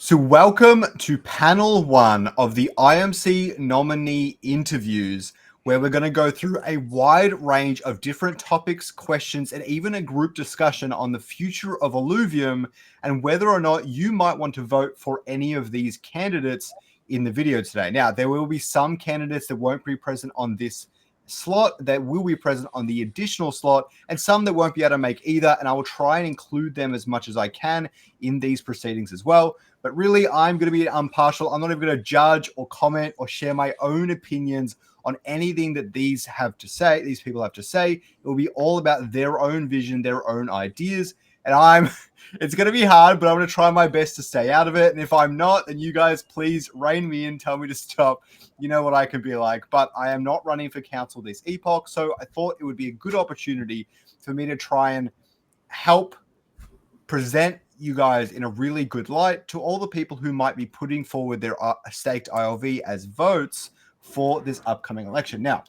So welcome to panel one of the IMC nominee interviews, where we're going to go through a wide range of different topics, questions, and even a group discussion on the future of Illuvium and whether or not you might want to vote for any of these candidates in the video today. Now, there will be some candidates that won't be present on this slot that will be present on the additional slot, and some that won't be able to make either, and I will try and include them as much as I can in these proceedings as well. But really, I'm going to be impartial. I'm not even going to judge or comment or share my own opinions on anything that these people have to say. It will be all about their own vision, their own ideas. And it's going to be hard, but I'm going to try my best to stay out of it. And if I'm not, then you guys please rein me in, tell me to stop. You know what I can be like. But I am not running for council this Epoch, so I thought it would be a good opportunity for me to try and help present you guys in a really good light to all the people who might be putting forward their staked ILV as votes for this upcoming election. Now,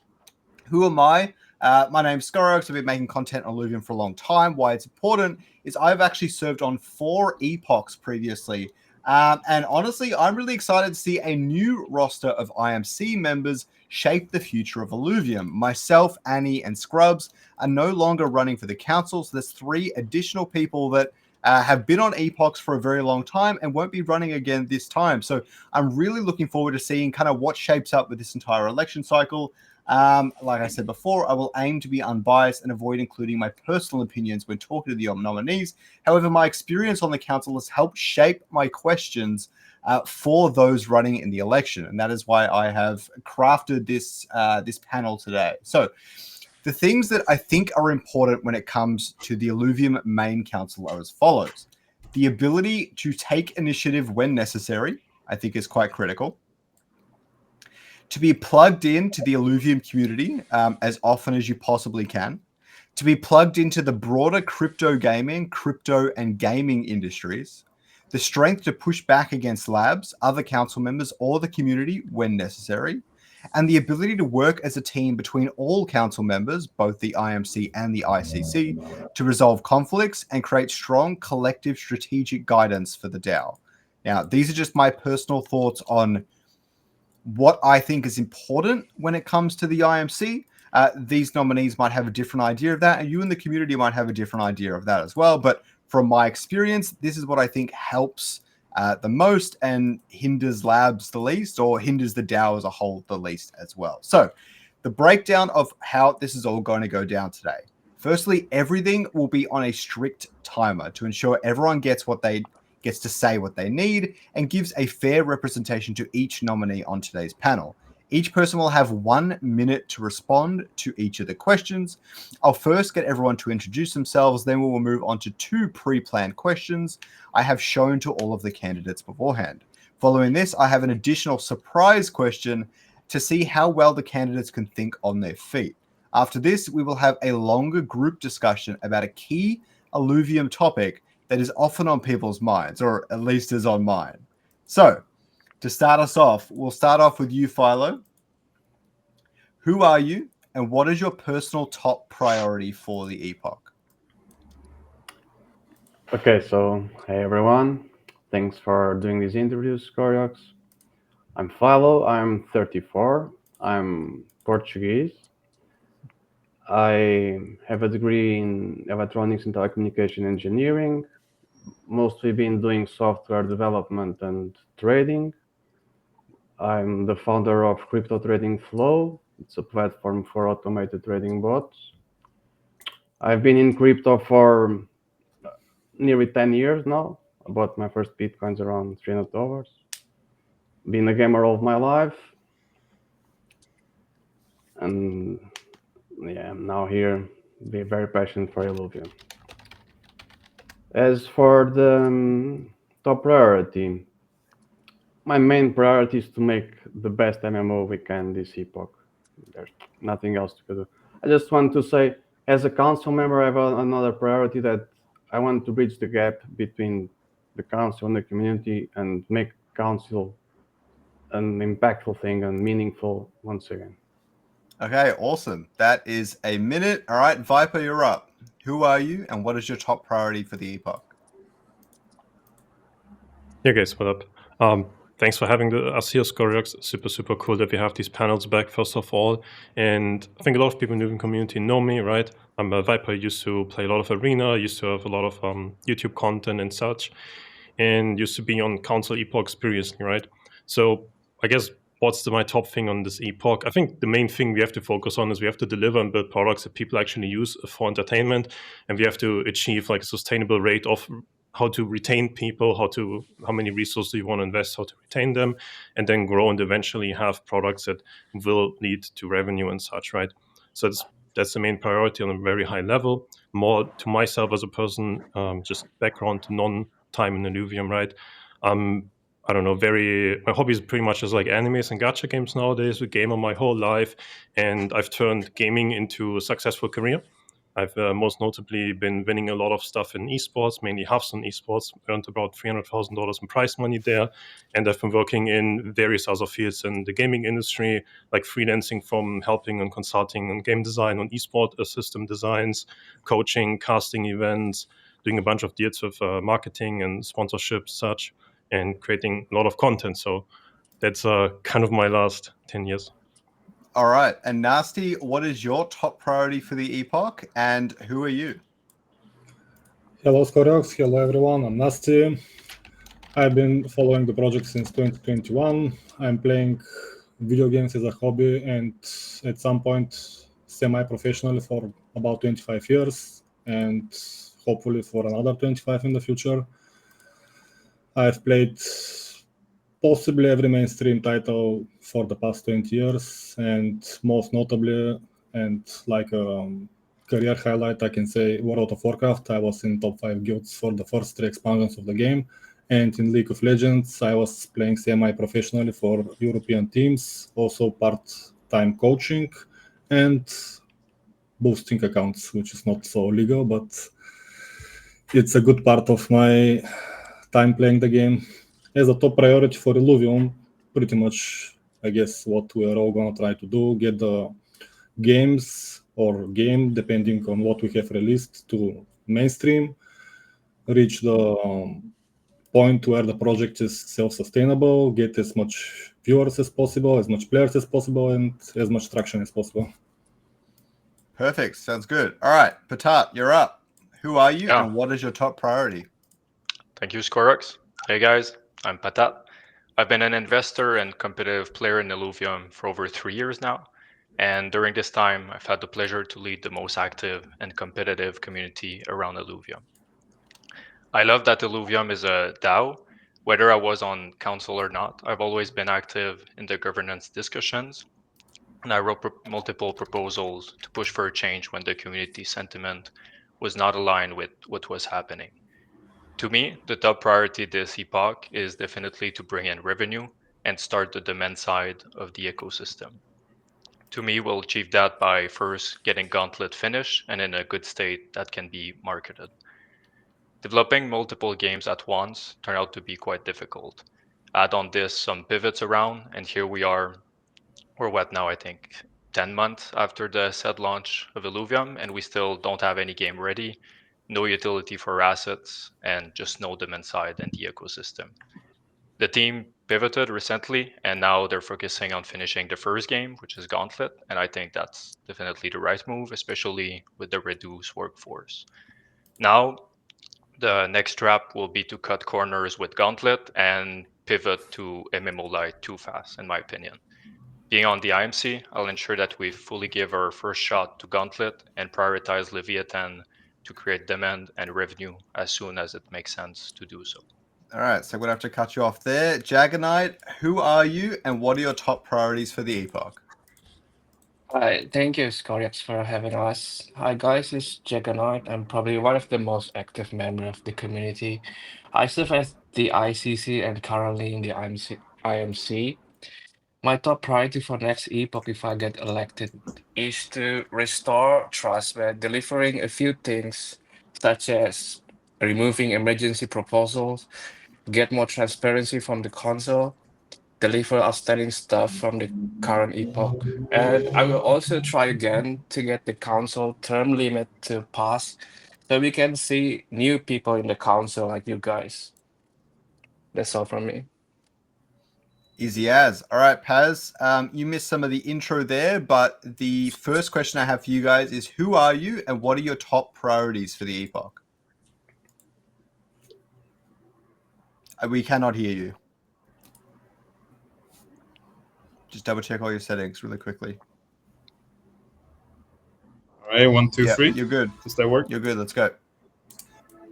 who am I? My name's Scorrox. I've been making content on Illuvium for a long time. Why it's important is I've actually served on 4 epochs previously. And honestly, I'm really excited to see a new roster of IMC members shape the future of Illuvium. Myself, Annie, and Scrubs are no longer running for the council. So there's 3 additional people that have been on epochs for a very long time and won't be running again this time. So I'm really looking forward to seeing kind of what shapes up with this entire election cycle. Like I said before, I will aim to be unbiased and avoid including my personal opinions when talking to the nominees. However, my experience on the council has helped shape my questions for those running in the election. And that is why I have crafted this panel today. So the things that I think are important when it comes to the Illuvium Main Council are as follows. The ability to take initiative when necessary, I think, is quite critical. To be plugged into the Illuvium community as often as you possibly can. To be plugged into the broader crypto gaming, crypto and gaming industries. The strength to push back against labs, other council members, or the community when necessary. And the ability to work as a team between all council members, both the IMC and the ICC, to resolve conflicts and create strong collective strategic guidance for the DAO. Now, these are just my personal thoughts on what I think is important when it comes to the IMC. These nominees might have a different idea of that, and you in the community might have a different idea of that as well. But from my experience, this is what I think helps the most and hinders labs the least, or hinders the DAO as a whole the least as well. So the breakdown of how this is all going to go down today. Firstly, everything will be on a strict timer to ensure everyone gets to say what they need and gives a fair representation to each nominee on today's panel. Each person will have 1 minute to respond to each of the questions. I'll first get everyone to introduce themselves, then we will move on to 2 pre-planned questions I have shown to all of the candidates beforehand. Following this, I have an additional surprise question to see how well the candidates can think on their feet. After this, we will have a longer group discussion about a key Illuvium topic that is often on people's minds, or at least is on mine. So, to start us off, we'll start off with you, Philo. Who are you, and what is your personal top priority for the Epoch? Okay, so hey everyone. Thanks for doing these interviews, Coriox. I'm Philo, I'm 34, I'm Portuguese. I have a degree in electronics and telecommunication engineering, mostly been doing software development and trading. I'm the founder of Crypto Trading Flow. It's a platform for automated trading bots. I've been in crypto for nearly 10 years now. I bought my first Bitcoins around $300. Been a gamer all of my life. And yeah, I'm now here, be very passionate for Illuvium. As for the top priority, my main priority is to make the best MMO we can this epoch. There's nothing else to do. I just want to say, as a council member, I have another priority that I want to bridge the gap between the council and the community and make council an impactful thing and meaningful once again. Okay, awesome. That is a minute. All right, Viper, you're up. Who are you, and what is your top priority for the Epoch? Yeah, guys, what up? Thanks for having us here, Scoriox. Super cool that we have these panels back, first of all. And I think a lot of people in the Illuvium community know me, right? I'm a Viper, used to play a lot of Arena, used to have a lot of YouTube content and such, and used to be on Council Epoch previously, right? So I guess what's my top thing on this Epoch? I think the main thing we have to focus on is we have to deliver and build products that people actually use for entertainment, and we have to achieve like a sustainable rate of how to retain people, how many resources you want to invest, how to retain them, and then grow and eventually have products that will lead to revenue and such, right? So that's the main priority on a very high level. More to myself as a person, just background non-time in Illuvium, right? I don't know, my hobby is pretty much just like animes and gacha games nowadays. A gamer my whole life, and I've turned gaming into a successful career. I've most notably been winning a lot of stuff in esports, mainly Hearthstone esports, earned about $300,000 in prize money there. And I've been working in various other fields in the gaming industry, like freelancing from helping and consulting on game design, on esport system designs, coaching, casting events, doing a bunch of deals with marketing and sponsorship, such, and creating a lot of content. So that's kind of my last 10 years. All right. And Nasty, what is your top priority for the Epoch, and who are you? Hello, Scoriox. Hello, everyone. I'm Nasty. I've been following the project since 2021. I'm playing video games as a hobby and at some point semi-professionally for about 25 years and hopefully for another 25 in the future. I've played possibly every mainstream title for the past 20 years, and most notably, and like a career highlight, I can say World of Warcraft. I was in top 5 guilds for the first 3 expansions of the game, and in League of Legends, I was playing semi-professionally for European teams, also part-time coaching, and boosting accounts, which is not so legal, but it's a good part of my time playing the game. As a top priority for Illuvium, pretty much, I guess, what we are all gonna try to do, get the games or game, depending on what we have released, to mainstream, reach the point where the project is self-sustainable, get as much viewers as possible, as much players as possible, and as much traction as possible. Perfect. Sounds good. All right, Patat, you're up. Who are you, Yeah. and what is your top priority? Thank you, Scorex. Hey guys, I'm Patat. I've been an investor and competitive player in Illuvium for over 3 years now, and during this time, I've had the pleasure to lead the most active and competitive community around Illuvium. I love that Illuvium is a DAO. Whether I was on council or not, I've always been active in the governance discussions, and I wrote multiple proposals to push for a change when the community sentiment was not aligned with what was happening. To me, the top priority this epoch is definitely to bring in revenue and start the demand side of the ecosystem. To me, we'll achieve that by first getting Gauntlet finished and in a good state that can be marketed. Developing multiple games at once turned out to be quite difficult. Add on this some pivots around, and here we are. We're what now, I think, 10 months after the said launch of Illuvium, and we still don't have any game ready, no utility for assets, and just no demand side in the ecosystem. The team pivoted recently, and now they're focusing on finishing the first game, which is Gauntlet, and I think that's definitely the right move, especially with the reduced workforce. Now, the next step will be to cut corners with Gauntlet and pivot to MMO Lite too fast, in my opinion. Being on the IMC, I'll ensure that we fully give our first shot to Gauntlet and prioritize Leviathan to create demand and revenue as soon as it makes sense to do so. All right, so I'm gonna have to cut you off there. Jaganite, who are you, and what are your top priorities for the Epoch? Hi, thank you, Scoriox, for having us. Hi, guys, it's Juggernaut. I'm probably one of the most active members of the community. I serve as the ICC and currently in the IMC. My top priority for next epoch, if I get elected, is to restore trust by delivering a few things, such as removing emergency proposals, get more transparency from the council, deliver outstanding stuff from the current epoch. And I will also try again to get the council term limit to pass so we can see new people in the council like you guys. That's all from me. Easy as. All right, Paz, you missed some of the intro there, but the first question I have for you guys is who are you and what are your top priorities for the Epoch? We cannot hear you. Just double check all your settings really quickly. All right, 1, 2, Yeah, 3. you're good. Does that work? You're good. Let's go.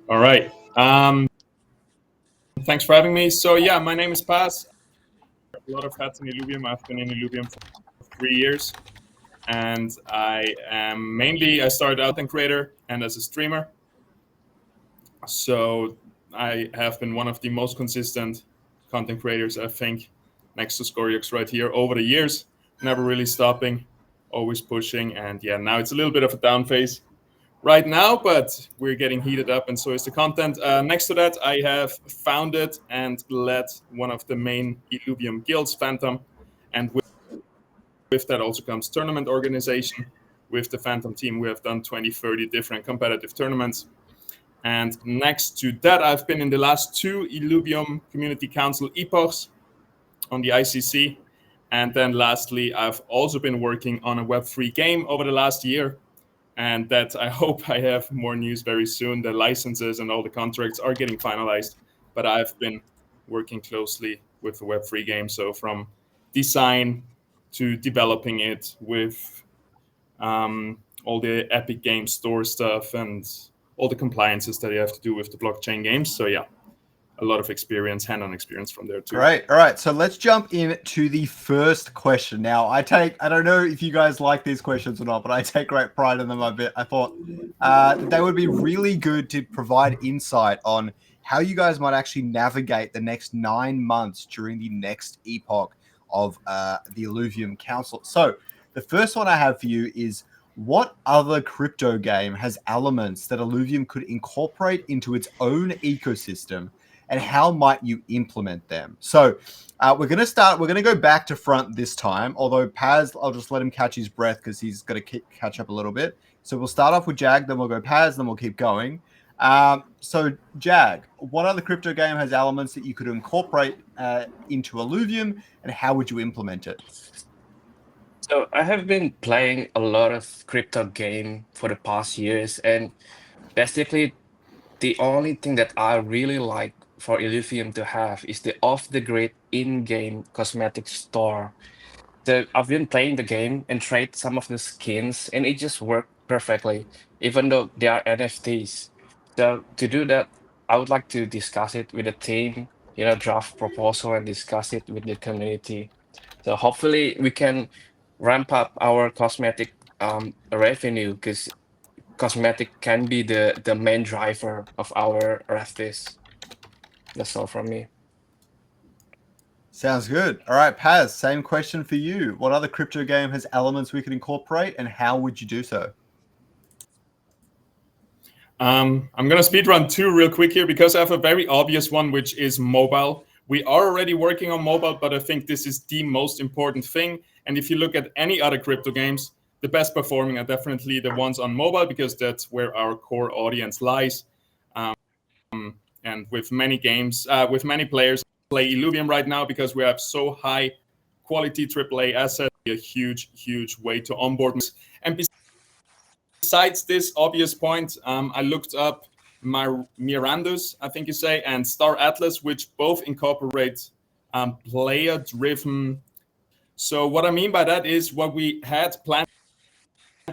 All right. Thanks for having me. So yeah, my name is Paz. A lot of hats in Illuvium. I've been in Illuvium for 3 years, and I started out as creator and as a streamer. So I have been one of the most consistent content creators, I think, next to Scoriox right here over the years, never really stopping, always pushing. And yeah, now it's a little bit of a down phase right now, but we're getting heated up, and so is the content. Next to that, I have founded and led one of the main Illuvium guilds, Phantom, and with that also comes tournament organization. With the Phantom team, we have done 20, 30 different competitive tournaments. And next to that, I've been in the last 2 Illuvium Community Council epochs on the ICC. And then lastly, I've also been working on a Web3 game over the last year. And that I hope I have more news very soon. The licenses and all the contracts are getting finalized. But I've been working closely with the Web3 game. So from design to developing it with all the Epic Games Store stuff and all the compliances that you have to do with the blockchain games. So yeah, a lot of experience, hand-on experience from there too. Great. All right. So let's jump into the first question. Now, I don't know if you guys like these questions or not, but I take great pride in them a bit. I thought they would be really good to provide insight on how you guys might actually navigate the next 9 months during the next epoch of the Illuvium Council. So the first one I have for you is, what other crypto game has elements that Illuvium could incorporate into its own ecosystem, and how might you implement them? So we're going to go back to front this time, although Paz, I'll just let him catch his breath because he's going to catch up a little bit. So we'll start off with Jag, then we'll go Paz, then we'll keep going. So Jag, what other crypto game has elements that you could incorporate into Illuvium, and how would you implement it? So I have been playing a lot of crypto game for the past years, and basically the only thing that I really like for Illuvium to have is the off-the-grid in-game cosmetic store. So I've been playing the game and trade some of the skins, and it just worked perfectly, even though they are NFTs. So to do that, I would like to discuss it with the team, draft proposal and discuss it with the community. So hopefully we can ramp up our cosmetic revenue, because cosmetic can be the main driver of our Rathis. That's all from me. Sounds good. All right, Paz, same question for you. What other crypto game has elements we could incorporate, and how would you do so? I'm going to speedrun 2 real quick here because I have a very obvious one, which is mobile. We are already working on mobile, but I think this is the most important thing. And if you look at any other crypto games, the best performing are definitely the ones on mobile, because that's where our core audience lies. And with many games, with many players play Illuvium right now because we have so high quality AAA assets, a huge, huge way to onboard. And besides this obvious point, I looked up Mirandus, I think you say, and Star Atlas, which both incorporate player-driven. So what I mean by that is what we had planned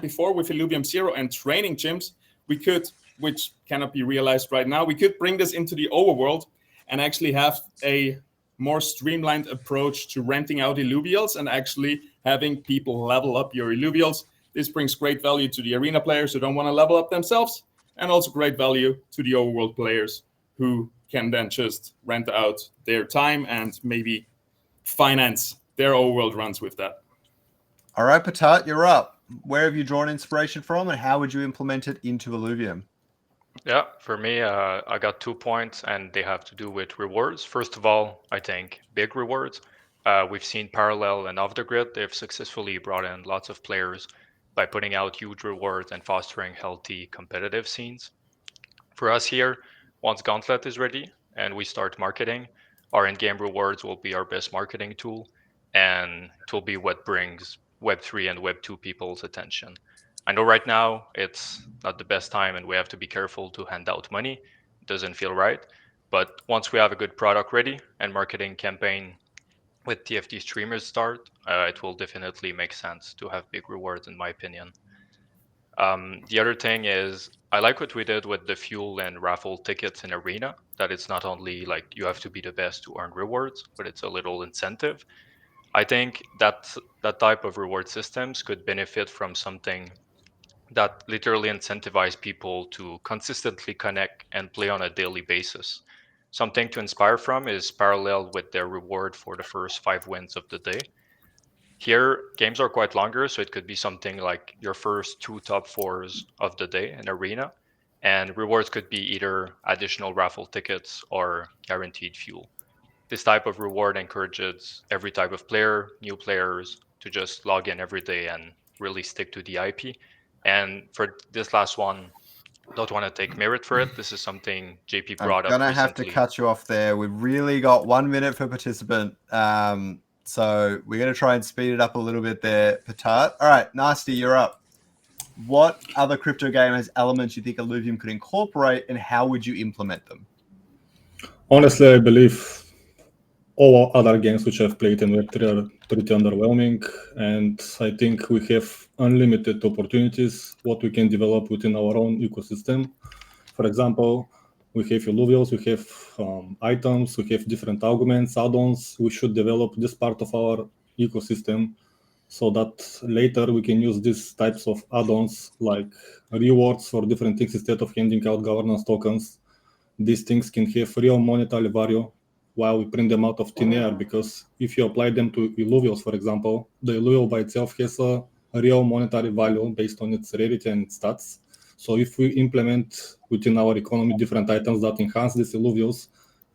before with Illuvium Zero and training gyms, we could, which cannot be realized right now, we could bring this into the overworld and actually have a more streamlined approach to renting out Illuvials and actually having people level up your Illuvials. This brings great value to the arena players who don't want to level up themselves, and also great value to the overworld players who can then just rent out their time and maybe finance their overworld runs with that. All right, Patat, you're up. Where have you drawn inspiration from, and how would you implement it into Illuvium? Yeah, for me, I got 2 points, and they have to do with rewards. First of all, I think big rewards. We've seen Parallel and Off the Grid. They've successfully brought in lots of players by putting out huge rewards and fostering healthy competitive scenes. For us here, once Gauntlet is ready and we start marketing, our in-game rewards will be our best marketing tool, and it will be what brings Web3 and Web2 people's attention. I know right now it's not the best time and we have to be careful to hand out money. It doesn't feel right. But once we have a good product ready and marketing campaign with TFT streamers start, it will definitely make sense to have big rewards, in my opinion. The other thing is, I like what we did with the fuel and raffle tickets in Arena, that it's not only like you have to be the best to earn rewards, but it's a little incentive. I think that type of reward systems could benefit from something that literally incentivize people to consistently connect and play on a daily basis. Something to inspire from is parallel with their reward for the first 5 wins of the day. Here, games are quite longer, so it could be something like your first 2 top 4s of the day in Arena, and rewards could be either additional raffle tickets or guaranteed fuel. This type of reward encourages every type of player, new players, to just log in every day and really stick to the IP. And for this last one, don't want to take merit for it. This is something JP brought up I'm gonna recently. have to cut you off there. We've really got 1 minute per participant. So we're gonna try and speed it up a little bit there, Patat. All right, Nasty, you're up. What other crypto game has elements you think Illuvium could incorporate, and how would you implement them? Honestly, I believe all other games which I've played in Web3 are pretty underwhelming, and I think we have unlimited opportunities what we can develop within our own ecosystem. For example, we have Illuvials, we have items, we have different arguments, add-ons. We should develop this part of our ecosystem so that later we can use these types of add-ons like rewards for different things instead of handing out governance tokens. These things can have real monetary value while we print them out of thin air, because if you apply them to Illuvials, for example, the Illuvial by itself has a real monetary value based on its rarity and its stats. So if we implement within our economy different items that enhance these Illuvials,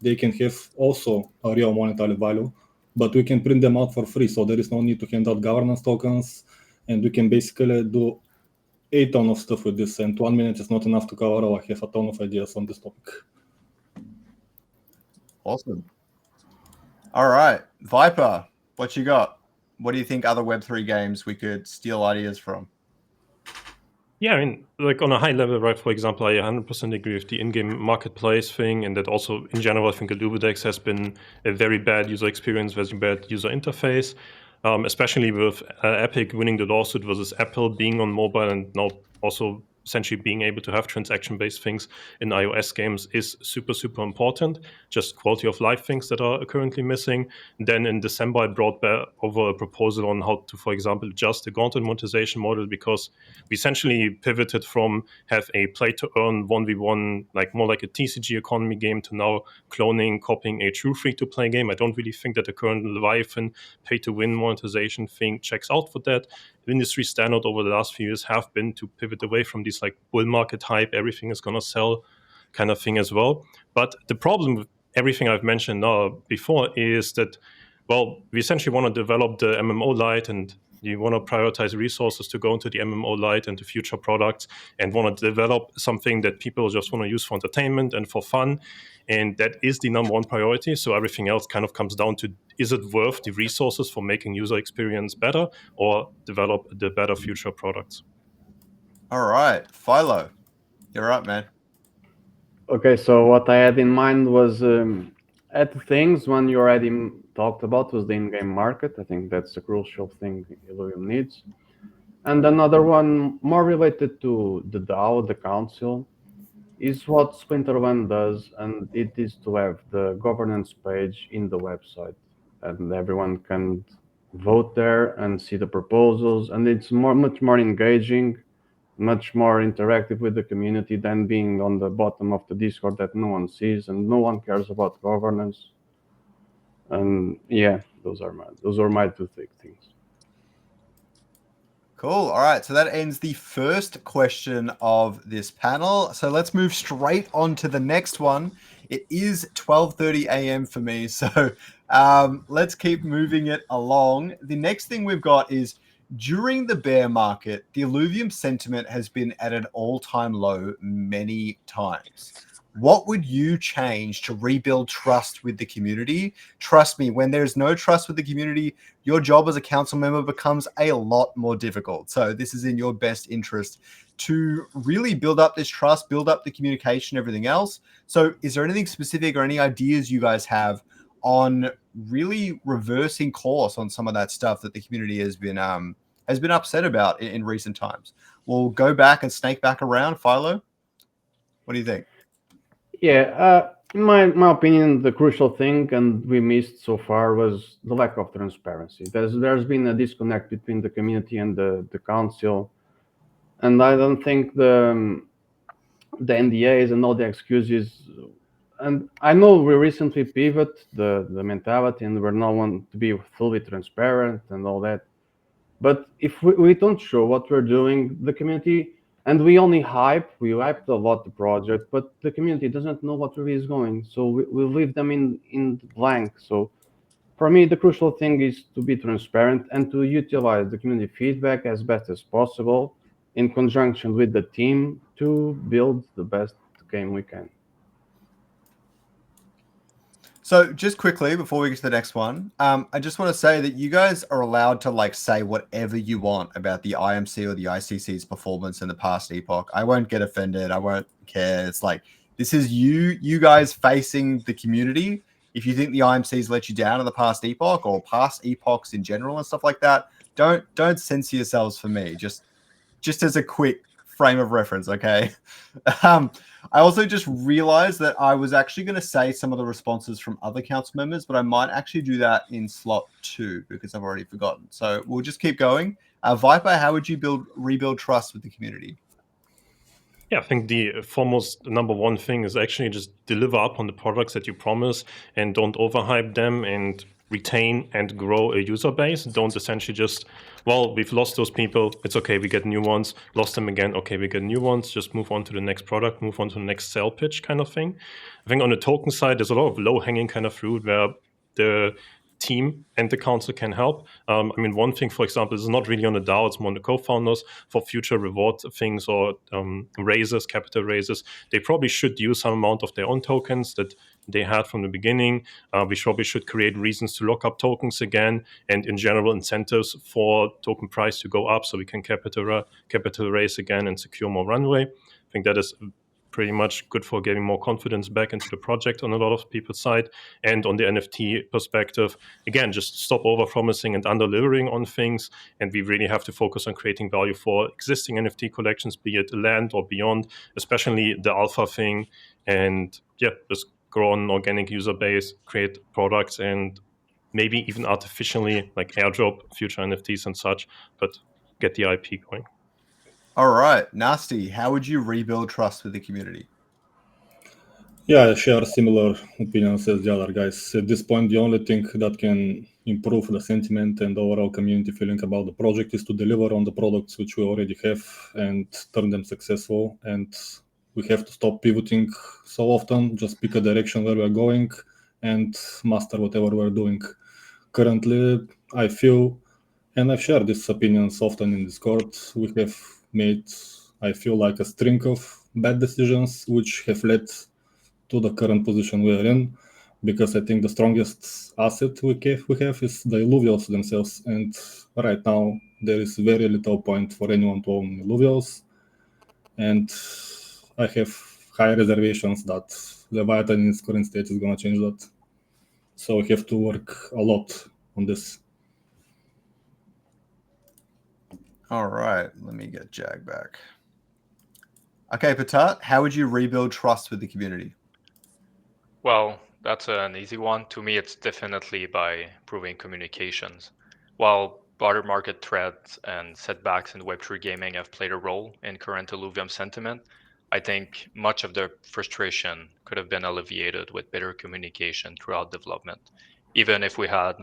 they can have also a real monetary value, but we can print them out for free. So there is no need to hand out governance tokens, and we can basically do a ton of stuff with this. And 1 minute is not enough to cover all. I have a ton of ideas on this topic. Awesome. All right, Viper, what you got? What do you think other Web3 games we could steal ideas from? Yeah, I mean, like on a high level, right? For example, I 100% agree with the in-game marketplace thing, and that also, in general, I think Illuvidex has been a very bad user experience, very bad user interface, especially with Epic winning the lawsuit versus Apple being on mobile, and now also essentially being able to have transaction-based things in iOS games is super, super important. Just quality of life things that are currently missing. Then in December, I brought back over a proposal on how to, for example, adjust the gauntlet monetization model, because we essentially pivoted from have a play-to-earn 1v1, like more like a TCG economy game, to now cloning, copying a true free-to-play game. I don't really think that the current Leviathan pay-to-win monetization thing checks out for that. The industry standard over the last few years have been to pivot away from these like bull market hype, everything is going to sell kind of thing as well. But the problem with everything I've mentioned before is that, well, we essentially want to develop the MMO Lite, and you want to prioritize resources to go into the MMO Lite and the future products, and want to develop something that people just want to use for entertainment and for fun. And that is the number one priority. So everything else kind of comes down to, is it worth the resources for making user experience better, or develop the better future products? All right, Philo, you're up, man. Okay, so what I had in mind was at things one you already talked about was the in-game market. I think that's a crucial thing Illuvium needs. And another one more related to the DAO, the council, is what Splinter One does, and it is to have the governance page in the website, and everyone can vote there and see the proposals, and it's much more engaging, much more interactive with the community than being on the bottom of the Discord that no one sees and no one cares about governance. And yeah, those are my two things. Cool. All right. So that ends the first question of this panel. So let's move straight on to the next one. It is 12:30 a.m. for me. So let's keep moving it along. The next thing we've got is, during the bear market, the Illuvium sentiment has been at an all-time low many times. what would you change to rebuild trust with the community? Trust me, when there's no trust with the community, your job as a council member becomes a lot more difficult. So this is in your best interest to really build up this trust, build up the communication, everything else. So is there anything specific or any ideas you guys have on really reversing course on some of that stuff that the community has been upset about in recent times? We'll go back and snake back around. Philo, what do you think? Yeah, in my opinion, the crucial thing and we missed so far was the lack of transparency. There's been a disconnect between the community and the council, and I don't think the NDAs and all the excuses. And I know we recently pivot the mentality, and we're now want to be fully transparent and all that. But if we don't show what we're doing, the community, and we hyped a lot the project, but the community doesn't know what really is going. So we leave them in blank. So for me, the crucial thing is to be transparent and to utilize the community feedback as best as possible in conjunction with the team to build the best game we can. So just quickly before we get to the next one, I just want to say that you guys are allowed to like say whatever you want about the IMC or the ICC's performance in the past Epoch. I won't get offended. I won't care. It's like this is you guys facing the community. If you think the IMC's let you down in the past Epoch or past epochs in general and stuff like that, don't censor yourselves for me. Just as a quick frame of reference, okay? I also just realized that I was actually going to say some of the responses from other council members, but I might actually do that in slot 2 because I've already forgotten. So we'll just keep going. Viper, how would you rebuild trust with the community? Yeah, I think the foremost number one thing is actually just deliver up on the products that you promise and don't overhype them and retain and grow a user base. Don't essentially just, well, we've lost those people. It's okay, we get new ones. Lost them again. Okay, we get new ones. Just move on to the next product, move on to the next sell pitch kind of thing. I think on the token side, there's a lot of low-hanging kind of fruit where the team and the council can help. I mean, one thing, for example, is not really on the DAO, it's more on the co-founders for future reward things or raises, capital raises. They probably should use some amount of their own tokens that they had from the beginning. We probably should create reasons to lock up tokens again and in general incentives for token price to go up so we can capital raise again and secure more runway. I think that is pretty much good for getting more confidence back into the project on a lot of people's side. And on the NFT perspective, again, just stop over promising and under-delivering on things. And we really have to focus on creating value for existing NFT collections, be it land or beyond, especially the alpha thing. And yeah, just grow an organic user base, create products, and maybe even artificially like airdrop future NFTs and such, but get the IP going. All right, Nasty, how would you rebuild trust with the community? Yeah, I share similar opinions as the other guys. At this point, the only thing that can improve the sentiment and overall community feeling about the project is to deliver on the products which we already have and turn them successful. And we have to stop pivoting so often, just pick a direction where we're going and master whatever we're doing. Currently, I feel, and I've shared these opinions often in Discord, we have made, I feel like, a string of bad decisions which have led to the current position we're in, because I think the strongest asset we have is the Illuvials themselves, and right now there is very little point for anyone to own Illuvials, and I have high reservations that Leviathan in its current state is going to change that. So we have to work a lot on this. All right, let me get Jag back. Okay, Patat, how would you rebuild trust with the community? Well, that's an easy one. To me, it's definitely by improving communications. While broader market threats and setbacks in Web3 gaming have played a role in current Illuvium sentiment, I think much of the frustration could have been alleviated with better communication throughout development. Even if we had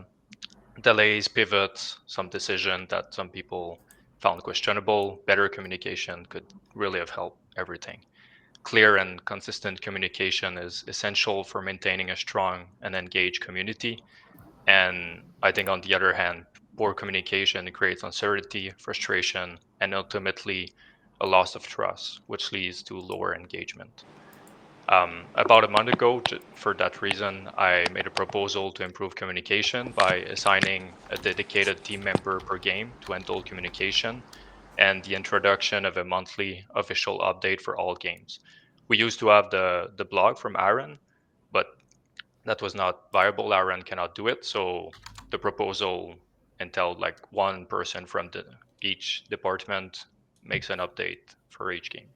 delays, pivots, some decision that some people found questionable, better communication could really have helped everything. Clear and consistent communication is essential for maintaining a strong and engaged community. And I think, on the other hand, poor communication creates uncertainty, frustration, and ultimately a loss of trust, which leads to lower engagement. About a month ago, for that reason, I made a proposal to improve communication by assigning a dedicated team member per game to handle communication and the introduction of a monthly official update for all games. We used to have the blog from Aaron, but that was not viable. Aaron cannot do it. So the proposal entailed like one person from each department makes an update for each game.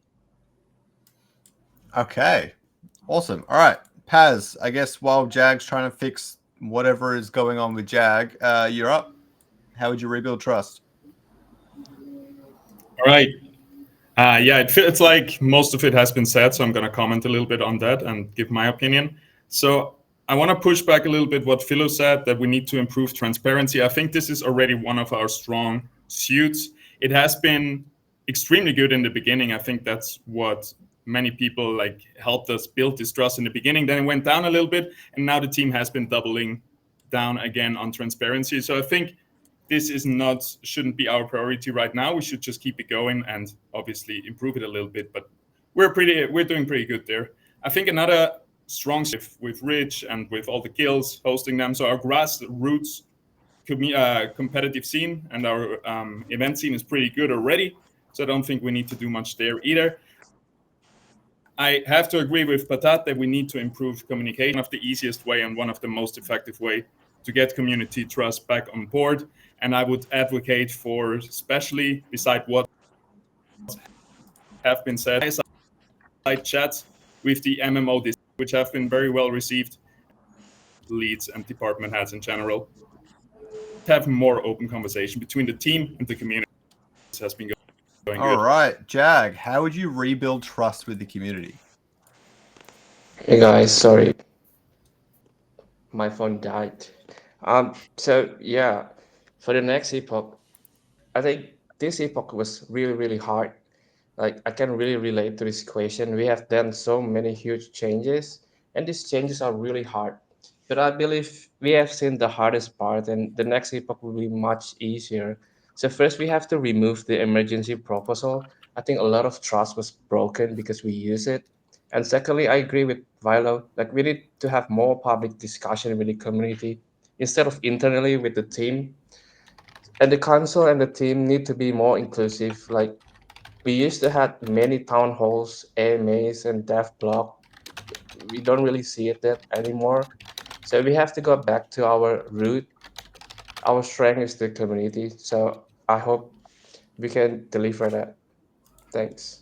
Okay. Awesome. All right. Paz, I guess while Jag's trying to fix whatever is going on with Jag, you're up. How would you rebuild trust? All right. Yeah, it feels like most of it has been said, so I'm going to comment a little bit on that and give my opinion. So I want to push back a little bit what Philo said, that we need to improve transparency. I think this is already one of our strong suits. It has been extremely good in the beginning. I think that's what many people like helped us build this trust in the beginning. Then it went down a little bit, and now the team has been doubling down again on transparency. So I think this shouldn't be our priority right now. We should just keep it going and obviously improve it a little bit. But we're doing pretty good there. I think another strong with Rich and with all the guilds hosting them. So our grassroots competitive scene and our event scene is pretty good already. So I don't think we need to do much there either. I have to agree with Patat that we need to improve communication. One of the easiest way and one of the most effective way to get community trust back on board. And I would advocate for, especially beside what have been said, side chats with the MMO, which have been very well received, leads and department heads in general. Have more open conversation between the team and the community. This has been going good. All right, Jag, how would you rebuild trust with the community? Hey guys, sorry, my phone died. So yeah, for the next epoch, I think this epoch was really hard. Like I can really relate to this equation. We have done so many huge changes, and these changes are really hard. But I believe we have seen the hardest part, and the next epoch will be much easier. So first, we have to remove the emergency proposal. I think a lot of trust was broken because we use it. And secondly, I agree with Vilo. Like we need to have more public discussion with the community instead of internally with the team. And the council and the team need to be more inclusive. Like we used to have many town halls, AMAs, and dev blog. We don't really see it that anymore. So we have to go back to our root. Our strength is the community. So I hope we can deliver that. Thanks.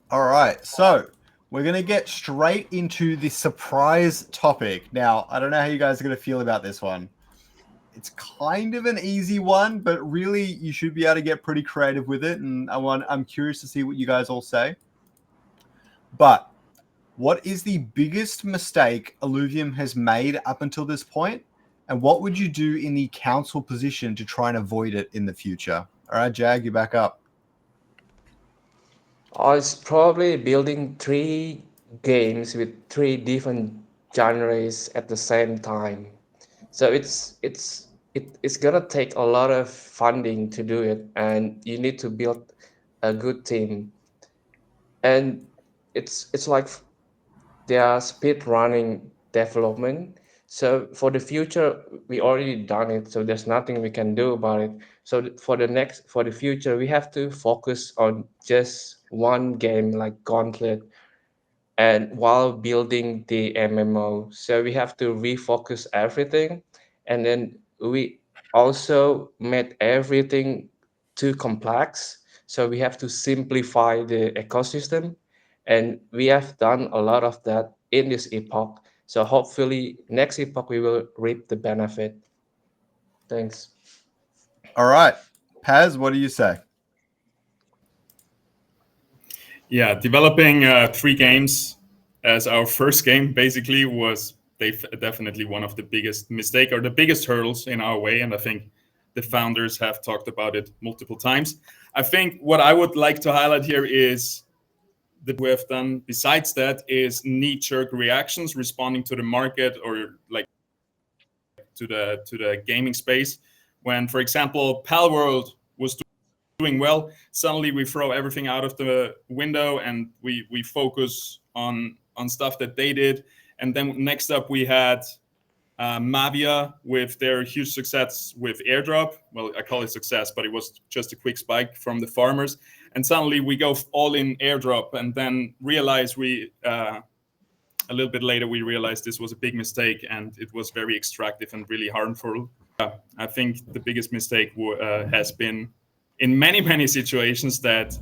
All right, so we're going to get straight into the surprise topic. Now, I don't know how you guys are going to feel about this one. It's kind of an easy one, but really you should be able to get pretty creative with it. And I'm curious to see what you guys all say. But what is the biggest mistake Illuvium has made up until this point? And what would you do in the council position to try and avoid it in the future? All right, Jag, you're back up. It's probably building 3 games with 3 different genres at the same time. So it's gonna take a lot of funding to do it, and you need to build a good team. And it's like they are speed running development. So for the future, we already done it. So there's nothing we can do about it. So for the future, we have to focus on just one game like Gauntlet, and while building the MMO. So we have to refocus everything, and then we also made everything too complex. So we have to simplify the ecosystem, and we have done a lot of that in this epoch. So hopefully next epoch we will reap the benefit. Thanks. All right, Paz, what do you say? Yeah, developing 3 games as our first game basically was definitely one of the biggest mistake or the biggest hurdles in our way. And I think the founders have talked about it multiple times. I think what I would like to highlight here is that we have done besides that is knee-jerk reactions, responding to the market or like to the gaming space. When, for example, Palworld was doing well. Suddenly we throw everything out of the window and we focus on stuff that they did. And then next up we had Mavia with their huge success with airdrop. Well, I call it success, but it was just a quick spike from the farmers. And suddenly we go all in airdrop, and then realize a little bit later we realized this was a big mistake and it was very extractive and really harmful. I think the biggest mistake has been in many situations that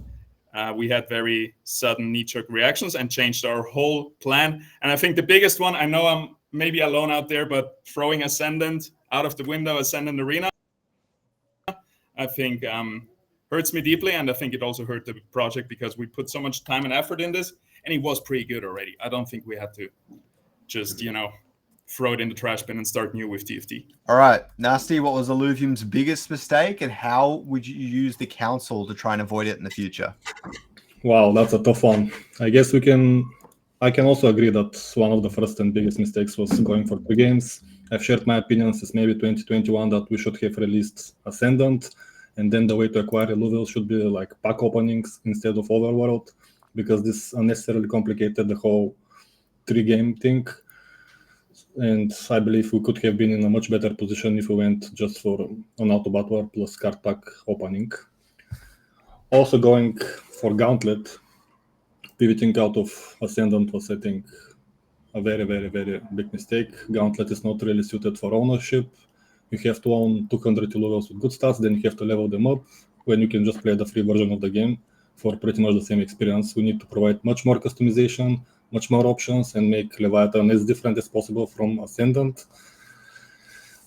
we had very sudden knee-jerk reactions and changed our whole plan. And I think the biggest one, I know I'm maybe alone out there, but throwing Ascendant out of the window, Ascendant Arena, I think hurts me deeply. And I think it also hurt the project because we put so much time and effort in this, and it was pretty good already. I don't think we had to just, throw it in the trash bin and start new with TFT. All right, Nasty, what was Illuvium's biggest mistake, and how would you use the council to try and avoid it in the future? Wow, that's a tough one. I guess I can also agree that one of the first and biggest mistakes was going for 2 games. I've shared my opinions since maybe 2021 that we should have released Ascendant, and then the way to acquire Illuvium should be like pack openings instead of overworld, because this unnecessarily complicated the whole 3-game thing. And I believe we could have been in a much better position if we went just for an auto battle plus card pack opening. Also going for Gauntlet, pivoting out of Ascendant was, I think, a very, very, very big mistake. Gauntlet is not really suited for ownership. You have to own 200 Illuviums with good stats, then you have to level them up when you can just play the free version of the game for pretty much the same experience. We need to provide much more customization, much more options, and make Leviathan as different as possible from Ascendant.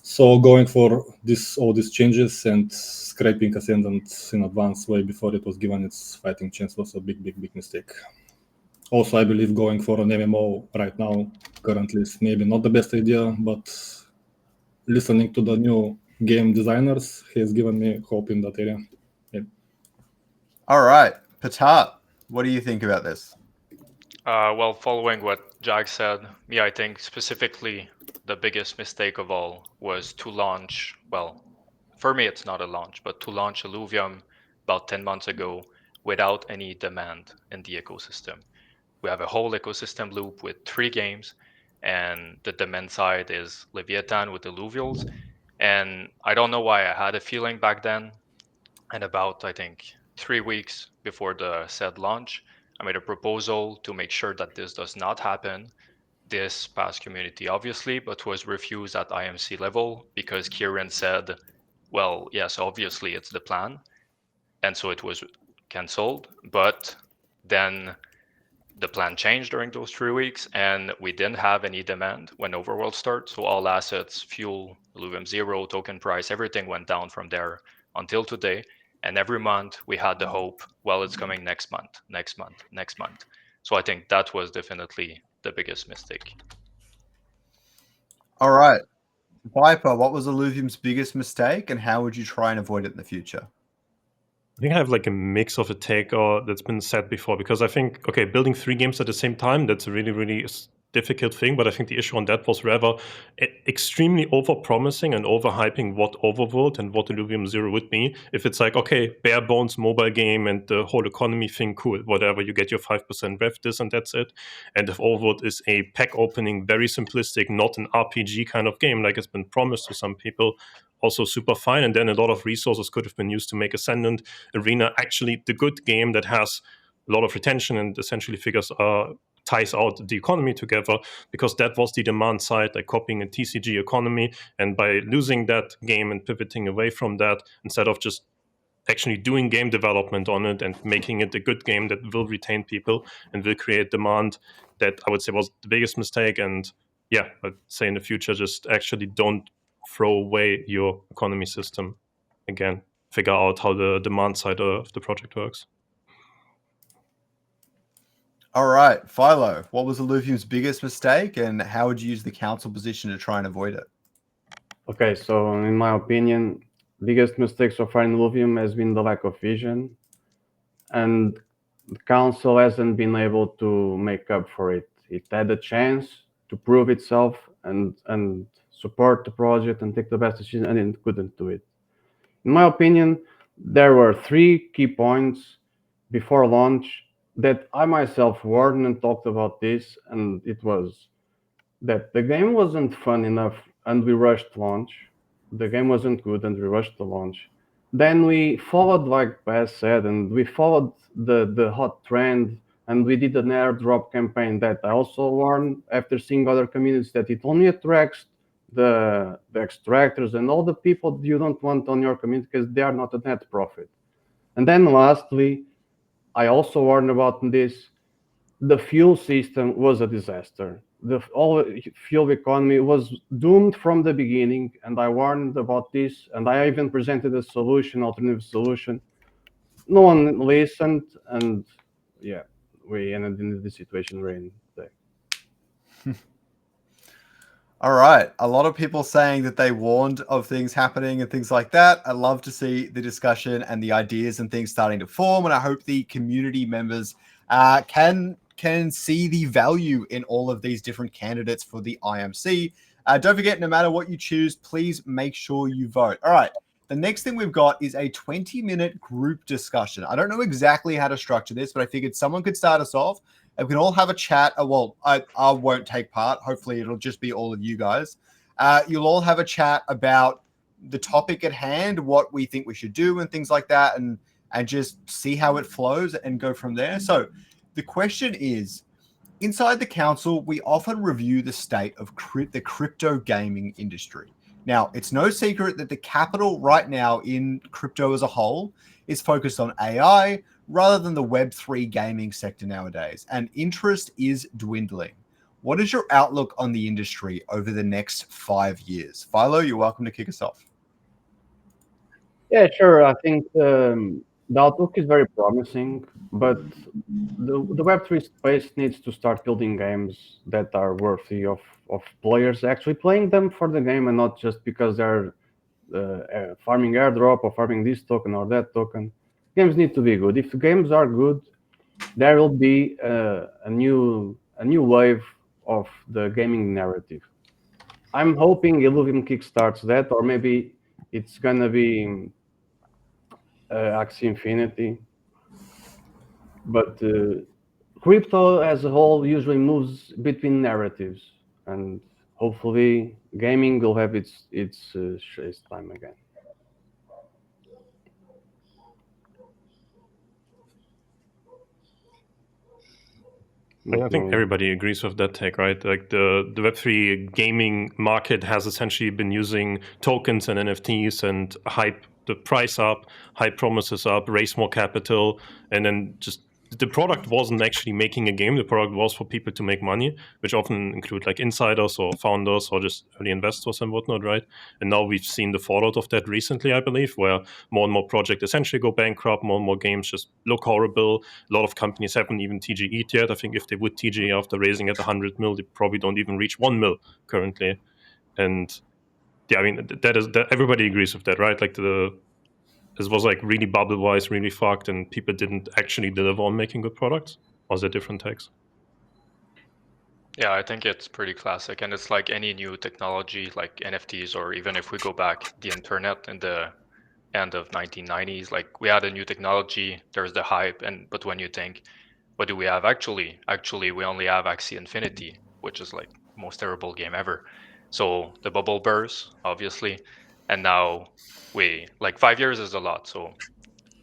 So going for all these changes and scraping Ascendant in advance way before it was given its fighting chance was a big mistake. Also, I believe going for an MMO right now currently is maybe not the best idea, but listening to the new game designers has given me hope in that area. Yeah. All right, Patat, what do you think about this? Well, following what Jack said, I think specifically the biggest mistake of all was to launch, well, for me it's not a launch, but to launch Illuvium about 10 months ago without any demand in the ecosystem. We have a whole ecosystem loop with 3 games, and the demand side is Leviathan with Illuvials. And I don't know why I had a feeling back then, and about, I think, 3 weeks before the said launch, I made a proposal to make sure that this does not happen. This passed community, obviously, but was refused at IMC level because Kieran said, well, yes, obviously it's the plan. And so it was cancelled. But then the plan changed during those 3 weeks, and we didn't have any demand when Overworld started. So all assets, fuel, Illuvium 0, token price, everything went down from there until today. And every month we had the hope, well, it's coming next month. So I think that was definitely the biggest mistake. All right, Viper, what was Illuvium's biggest mistake, and how would you try and avoid it in the future? I think I have like a mix of a take that's been said before, because I think, okay, building 3 games at the same time, that's a really difficult thing. But I think the issue on that was rather extremely over-promising and overhyping what Overworld and what Illuvium 0 would be. If it's like, okay, bare bones mobile game and the whole economy thing, cool, whatever, you get your 5% rev this and that's it. And if Overworld is a pack opening, very simplistic, not an RPG kind of game like it's been promised to some people, also super fine. And then a lot of resources could have been used to make Ascendant Arena actually the good game that has a lot of retention and essentially ties out the economy together, because that was the demand side, like copying a TCG economy. And by losing that game and pivoting away from that, instead of just actually doing game development on it and making it a good game that will retain people and will create demand, that I would say was the biggest mistake. And yeah, I'd say in the future, just actually don't throw away your economy system. Again, figure out how the demand side of the project works. All right, Philo, what was Illuvium's biggest mistake, and how would you use the council position to try and avoid it? Okay, so in my opinion, biggest mistake so far in Illuvium has been the lack of vision, and the council hasn't been able to make up for it. It had a chance to prove itself and support the project and take the best decision, and it couldn't do it. In my opinion, there were 3 key points before launch that I myself warned and talked about this, and it was that the game wasn't fun enough and we rushed launch. The game wasn't good and we rushed the launch. Then we followed, like Baz said, and we followed the hot trend, and we did an airdrop campaign that I also warned after seeing other communities that it only attracts the extractors and all the people you don't want on your community because they are not a net profit. And then lastly, I also warned about this. The fuel system was a disaster. The all fuel economy was doomed from the beginning, and I warned about this, and I even presented a solution, alternative solution. No one listened, and yeah, we ended in the situation we're in today. All right. A lot of people saying that they warned of things happening and things like that. I love to see the discussion and the ideas and things starting to form. And I hope the community members can see the value in all of these different candidates for the IMC. Don't forget, no matter what you choose, please make sure you vote. All right. The next thing we've got is a 20-minute group discussion. I don't know exactly how to structure this, but I figured someone could start us off. And we can all have a chat. Well, I won't take part. Hopefully, it'll just be all of you guys. You'll all have a chat about the topic at hand, what we think we should do, and things like that, and just see how it flows and go from there. So the question is, inside the council, we often review the state of the crypto gaming industry. Now, it's no secret that the capital right now in crypto as a whole is focused on AI rather than the Web3 gaming sector nowadays, and interest is dwindling. What is your outlook on the industry over the next 5 years? Philo, you're welcome to kick us off. Yeah, sure. I think the outlook is very promising, but the Web3 space needs to start building games that are worthy of players actually playing them for the game and not just because they're farming airdrop or farming this token or that token. Games need to be good. If the games are good, there will be a new wave of the gaming narrative. I'm hoping Illuvium kickstarts that, or maybe it's gonna be Axie Infinity. But crypto as a whole usually moves between narratives, and hopefully gaming will have its time again. I think everybody agrees with that take, right? Like the Web3 gaming market has essentially been using tokens and NFTs and hype the price up, hype promises up, raise more capital, and then just the product wasn't actually making a game. The product was for people to make money, which often include like insiders or founders or just early investors and whatnot, right? And now we've seen the fallout of that recently, I believe, where more and more projects essentially go bankrupt, more and more games just look horrible. A lot of companies haven't even TGE'd yet. I think if they would TGE after raising at 100 mil, they probably don't even reach 1 mil currently. And yeah, I mean, that everybody agrees with that, right? Like this was like really bubble-wise, really fucked, and people didn't actually deliver on making good products? Or is there different takes? Yeah, I think it's pretty classic. And it's like any new technology, like NFTs, or even if we go back the internet in the end of 1990s, like we had a new technology, there's the hype, but when you think, what do we have actually? Actually, we only have Axie Infinity, which is like most terrible game ever. So the bubble bursts, obviously, and now like 5 years is a lot. So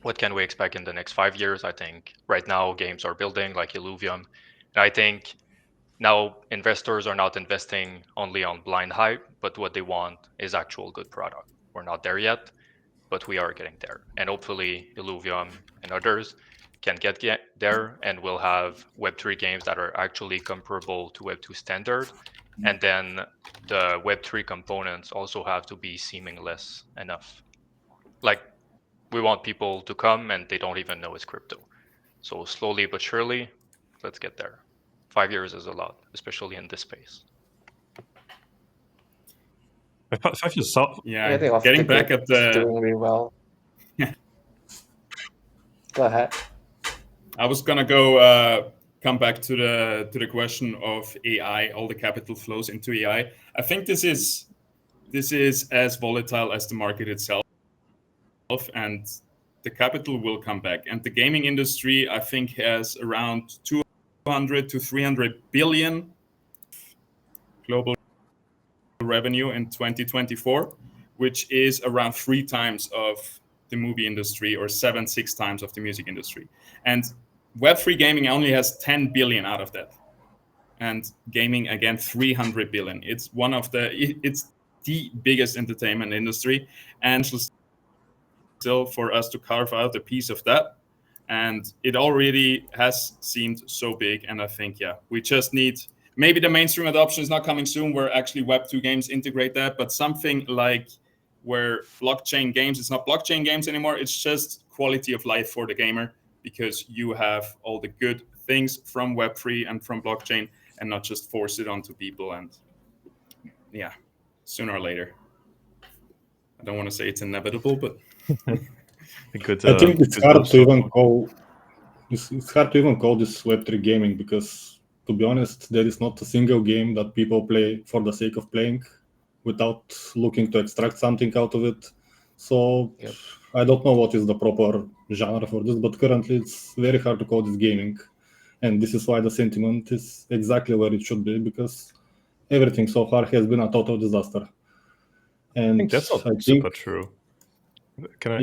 what can we expect in the next 5 years? I think right now games are building like Illuvium. And I think now investors are not investing only on blind hype, but what they want is actual good product. We're not there yet, but we are getting there. And hopefully Illuvium and others can get there, and we'll have Web3 games that are actually comparable to Web2 standard. And then the Web3 components also have to be seamless enough. Like we want people to come and they don't even know it's crypto. So slowly but surely, let's get there. 5 years is a lot, especially in this space. 5 years south. Yeah, I think getting back at the doing really well. Go ahead. I was gonna go come back to the question of AI. All the capital flows into AI. I think this is as volatile as the market itself, and the capital will come back. And the gaming industry, I think, has around 200 to 300 billion global revenue in 2024, which is around 3 times of the movie industry or 6 times of the music industry. And Web3 gaming only has 10 billion out of that. And gaming, again, 300 billion. It's it's the biggest entertainment industry, and still for us to carve out a piece of that. And it already has seemed so big. And I think, we just need, maybe the mainstream adoption is not coming soon where actually Web2 games integrate that, but something like where blockchain games, it's not blockchain games anymore, it's just quality of life for the gamer, because you have all the good things from Web3 and from blockchain and not just force it onto people. And sooner or later. I don't want to say it's inevitable, but I think it's hard to even call it's hard to even call this Web3 gaming, because to be honest, there is not a single game that people play for the sake of playing without looking to extract something out of it. So I don't know what is the proper genre for this, but currently it's very hard to call this gaming. And this is why the sentiment is exactly where it should be, because everything so far has been a total disaster. And I think that's not super true. Can I?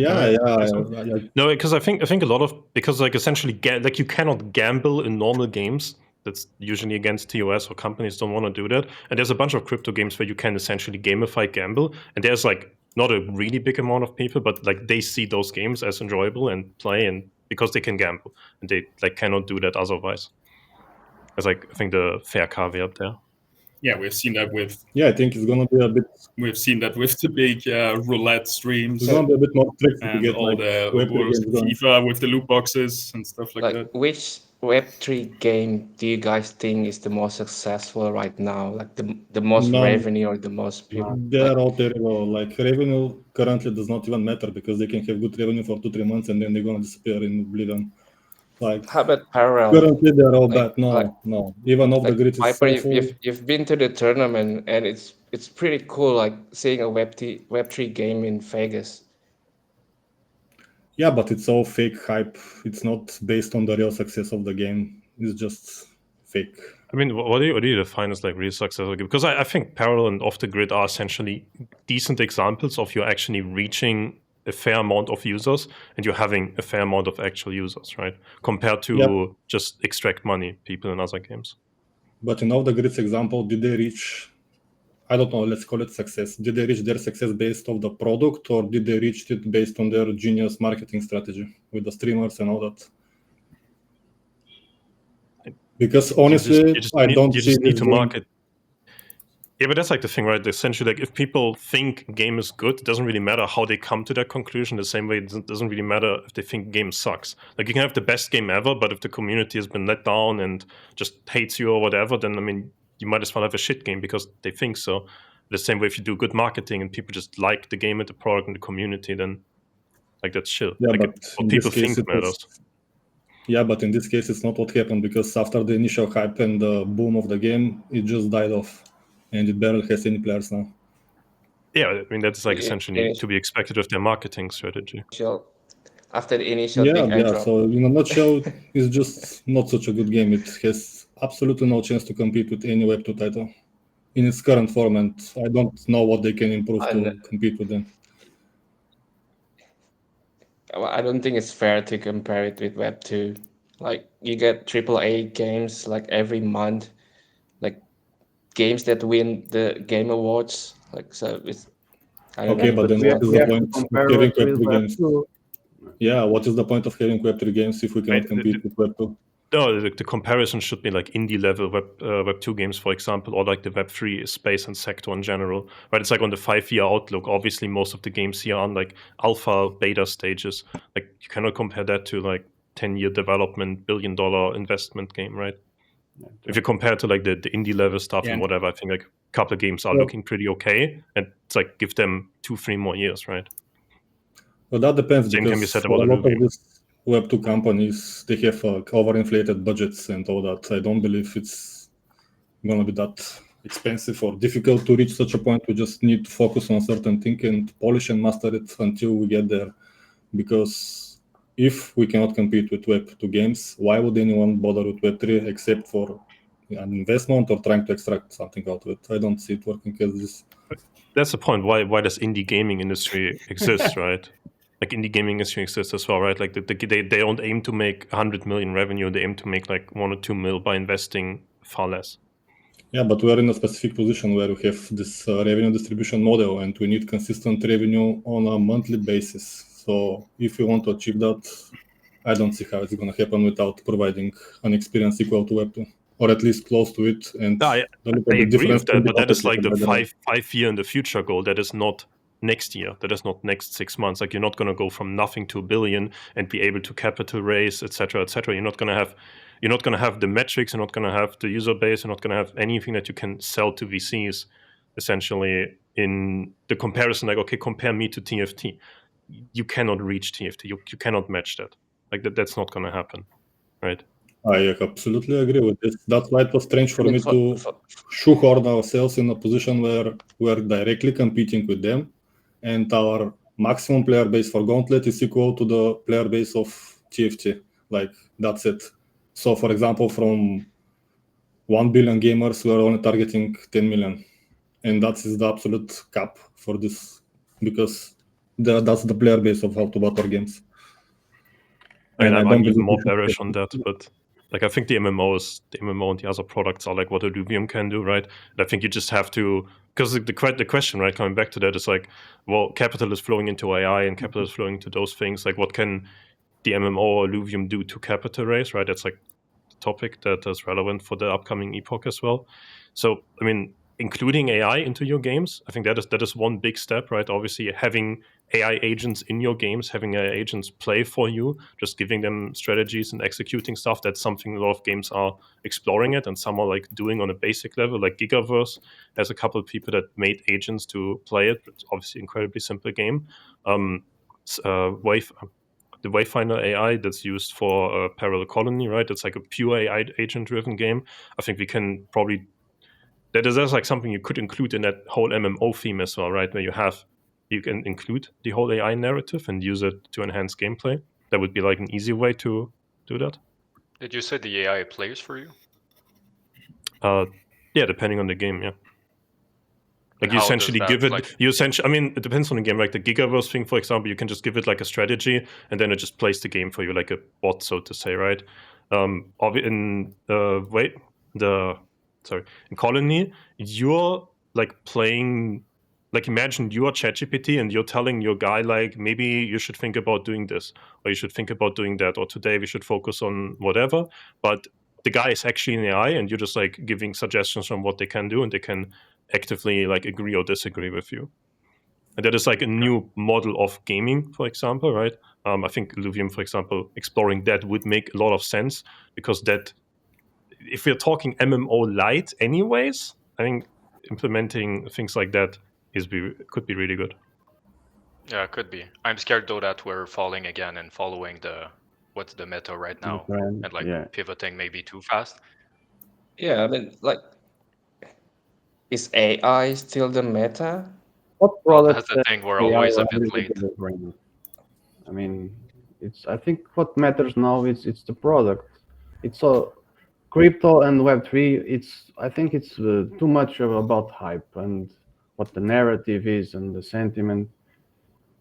No, because I think a lot of, because like essentially like you cannot gamble in normal games. That's usually against TOS, or companies don't want to do that. And there's a bunch of crypto games where you can essentially gamify gamble, and there's like not a really big amount of people, but like they see those games as enjoyable and play, and because they can gamble, and they like cannot do that otherwise. That's like, I think, the fair caveat there. Yeah, we've seen that with. Yeah, I think it's gonna be a bit. We've seen that with the big roulette streams. It's gonna be a bit more tricky and to get all like the FIFA with the loot boxes and stuff like that. Which Web3 game do you guys think is the most successful right now? Like the most revenue or the most people? They're all terrible. Like revenue currently does not even matter, because they can have good revenue for 2-3 months and then they're gonna disappear in oblivion. Like, how about Parallel? Currently they're all bad. No. Even off the grid is Viper, you've been to the tournament, and it's pretty cool, like seeing a Web3 game in Vegas. Yeah, but it's all fake hype. It's not based on the real success of the game. It's just fake. I mean, what do you define as like real successful game? Because I think Parallel and Off the Grid are essentially decent examples of you actually reaching a fair amount of users and you're having a fair amount of actual users, right? Compared to just extract money people in other games. But in Off the Grid's example, did they reach, I don't know, let's call it success. Did they reach their success based on the product, or did they reach it based on their genius marketing strategy with the streamers and all that? Because honestly, I don't see need to market. Yeah, but that's like the thing, right? Essentially, like if people think game is good, it doesn't really matter how they come to that conclusion. The same way it doesn't really matter if they think game sucks. Like you can have the best game ever, but if the community has been let down and just hates you or whatever, then I mean, you might as well have a shit game because they think so. The same way if you do good marketing and people just like the game and the product and the community, then like that's chill. Yeah, like but what people think matters. Yeah, but in this case, it's not what happened, because after the initial hype and the boom of the game, it just died off. And it barely has any players now. Yeah, I mean, that's like essentially to be expected of their marketing strategy. After the initial so in a nutshell, it's just not such a good game. It has absolutely no chance to compete with any Web2 title in its current form, and I don't know what they can improve to compete with them. I don't think it's fair to compare it with Web2. Like, you get AAA games like every month, like games that win the Game Awards. Like, so it's. Okay, but then what is the point of having Web3 games? Yeah, what is the point of having Web3 games if we cannot compete with Web2? No, the comparison should be like indie level Web2 games, for example, or like the Web3 space and sector in general. Right? It's like on the 5-year outlook. Obviously, most of the games here are on like alpha, beta stages. Like you cannot compare that to like 10-year development, $1 billion investment game, right? Yeah, if you compare to like the indie level stuff and whatever, I think like a couple of games are looking pretty okay, and it's like give them 2-3 more years, right? Well, that depends. Same can be said about a lot of these Web2 companies. They have overinflated budgets and all that. I don't believe it's gonna be that expensive or difficult to reach such a point. We just need to focus on a certain thing and polish and master it until we get there. Because if we cannot compete with Web2 games, why would anyone bother with Web3 except for an investment or trying to extract something out of it? I don't see it working as this. That's the point. Why does indie gaming industry exist, right? Like indie gaming industry exists as well, right? Like they don't aim to make 100 million revenue. They aim to make like 1 or 2 mil by investing far less. Yeah, but we are in a specific position where we have this revenue distribution model, and we need consistent revenue on a monthly basis. So if we want to achieve that, I don't see how it's going to happen without providing an experience equal to Web2, or at least close to it. And I agree with that, but that is like the five year in the future goal. That is not next year. That is not next 6 months. Like you're not going to go from nothing to $1 billion and be able to capital raise, etc., etc. You're not going to have the metrics. You're not going to have the user base. You're not going to have anything that you can sell to VCs. Essentially, in the comparison, like okay, compare me to TFT. You cannot reach TFT. You cannot match that. Like that's not going to happen, right? I absolutely agree with this. That's why it was strange for me to shoehorn ourselves in a position where we're directly competing with them, and our maximum player base for Gauntlet is equal to the player base of TFT. Like, that's it. So, for example, from 1 billion gamers, we're only targeting 10 million. And that is the absolute cap for this, because that's the player base of How to Battle games. And I'm even more bearish on that, but like I think the MMO and the other products are like what Illuvium can do, right? And I think you just have to, because the question, right, coming back to that is like, well, capital is flowing into AI and capital is flowing into those things. Like, what can the MMO or Illuvium do to capital raise, right? That's like the topic that is relevant for the upcoming Epoch as well. So, I mean, including AI into your games, I think that is one big step, right? Obviously, having AI agents in your games, having AI agents play for you, just giving them strategies and executing stuff. That's something a lot of games are exploring it, and some are like doing on a basic level. Like Gigaverse has a couple of people that made agents to play it. It's obviously an incredibly simple game. The Wayfinder AI that's used for Parallel Colony, right? It's like a pure AI agent-driven game. I think we can probably that is like something you could include in that whole MMO theme as well, right? Where you can include the whole AI narrative and use it to enhance gameplay. That would be like an easy way to do that. Did you say the AI plays for you? Yeah, depending on the game, yeah. Like you essentially give it, I mean, it depends on the game. Like the Gigaverse thing, for example, you can just give it like a strategy and then it just plays the game for you like a bot, so to say, right? In Colony, you're like playing, like imagine you're ChatGPT and you're telling your guy like, maybe you should think about doing this, or you should think about doing that, or today we should focus on whatever. But the guy is actually an AI and you're just like giving suggestions on what they can do, and they can actively like agree or disagree with you. And that is like a new model of gaming, for example, right? I think Illuvium, for example, exploring that would make a lot of sense, because that, if we're talking MMO light anyways, I think implementing things like that could be really good. Yeah, it could be. I'm scared though that we're falling again and following what's the meta right now, and like pivoting maybe too fast. Yeah, I mean, like, is AI still the meta? What product? Well, that's the thing. We're always a bit late. I mean, I think what matters now is it's the product. It's crypto and Web3. I think it's too much about hype and what the narrative is and the sentiment.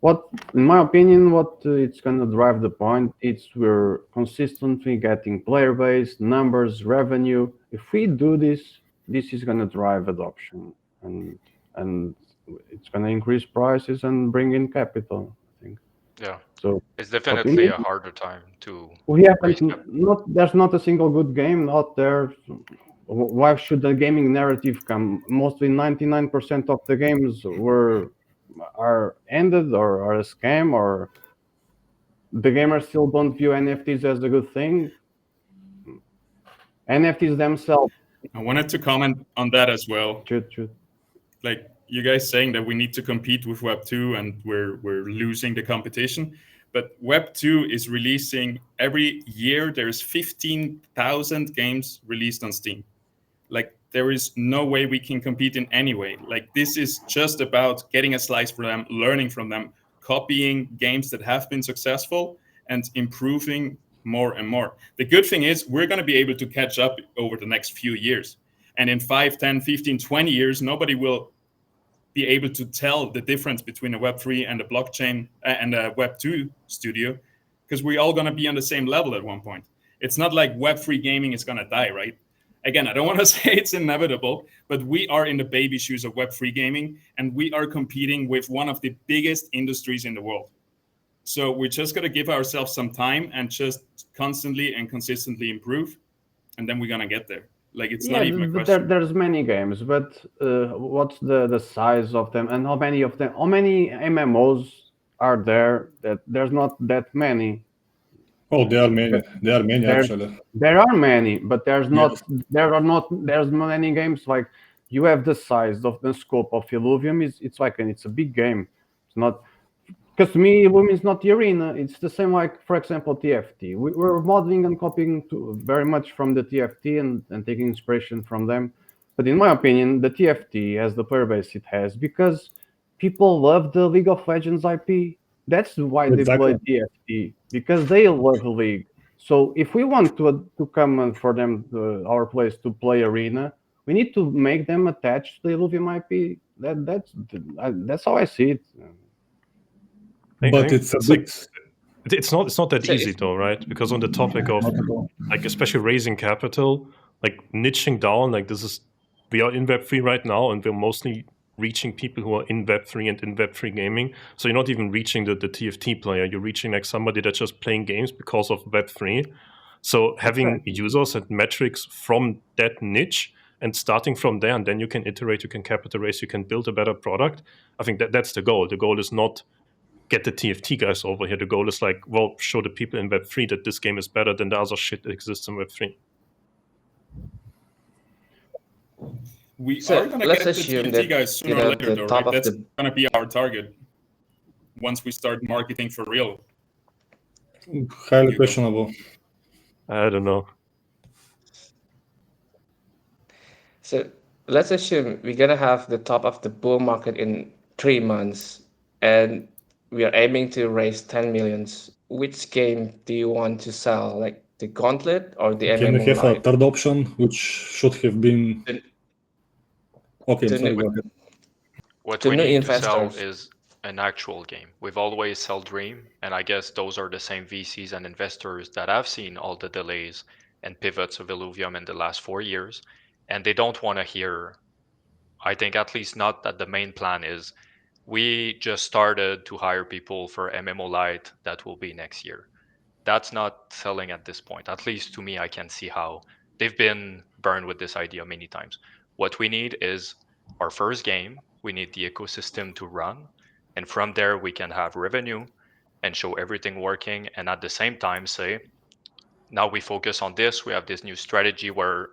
In my opinion, what it's gonna drive the point, we're consistently getting player base, numbers, revenue. If we do this is gonna drive adoption, and it's gonna increase prices and bring in capital, I think. Yeah. So it's definitely a harder time to. There's not a single good game out there. Why should the gaming narrative come? Mostly 99% of the games are ended or are a scam, or the gamers still don't view NFTs as a good thing. NFTs themselves. I wanted to comment on that as well. Shoot. Like you guys saying that we need to compete with Web2 and we're losing the competition. But Web2 is releasing every year. There's 15,000 games released on Steam. Like there is no way we can compete in any way. Like this is just about getting a slice for them, learning from them, copying games that have been successful, and improving more and more. The good thing is we're going to be able to catch up over the next few years. And in 5, 10, 15, 20 years, nobody will be able to tell the difference between a Web3 and a blockchain and a Web2 studio, because we're all going to be on the same level at one point. It's not like Web3 gaming is going to die, right? Again, I don't want to say it's inevitable, but we are in the baby shoes of Web3 gaming, and we are competing with one of the biggest industries in the world. So we're just going to give ourselves some time and just constantly and consistently improve, and then we're going to get there. Like, it's not even a question. There's many games, but what's the size of them, and how many MMOs are there? That there's not that many. Oh, there are many. There are many actually. There are many, but there's not many games. Like, you have the size of the scope of Illuvium. It's a big game. It's not, because to me, Illuvium is not the arena. It's the same, like, for example, TFT. We're modeling and copying very much from the TFT and taking inspiration from them. But in my opinion, the TFT has the player base it has because people love the League of Legends IP. That's why they play TFT, because they love the league. So if we want to come and for them, our players to play arena, we need to make them attached to the Illuvium IP. That's how I see it. But it's not that easy though, right? Because on the topic of, like, especially raising capital, like niching down, like we are in Web3 right now, and we're mostly reaching people who are in Web3 and in Web3 gaming. So you're not even reaching the TFT player. You're reaching like somebody that's just playing games because of Web3. So having users and metrics from that niche and starting from there, and then you can iterate, you can capital raise, you can build a better product. I think that's the goal. The goal is not get the TFT guys over here. The goal is like, well, show the people in Web3 that this game is better than the other shit that exists in Web3. We are going to get the TFT guys sooner or later, though, right? That's going to be our target once we start marketing for real. Highly questionable. I don't know. So let's assume we're going to have the top of the bull market in 3 months, and we are aiming to raise 10 millions. Which game do you want to sell? Like the Gauntlet or the Can we MMO have a Lite? third option, which should have been... Okay, I'm sorry, go ahead. What we need to sell is an actual game. We've always sold Dream, and I guess those are the same VCs and investors that have seen all the delays and pivots of Illuvium in the last 4 years, and they don't want to hear, I think at least not that the main plan is, we just started to hire people for MMO Lite that will be next year. That's not selling at this point. At least to me, I can see how they've been burned with this idea many times. What we need is our first game. We need the ecosystem to run. And from there, we can have revenue and show everything working. And at the same time, say, now we focus on this. We have this new strategy where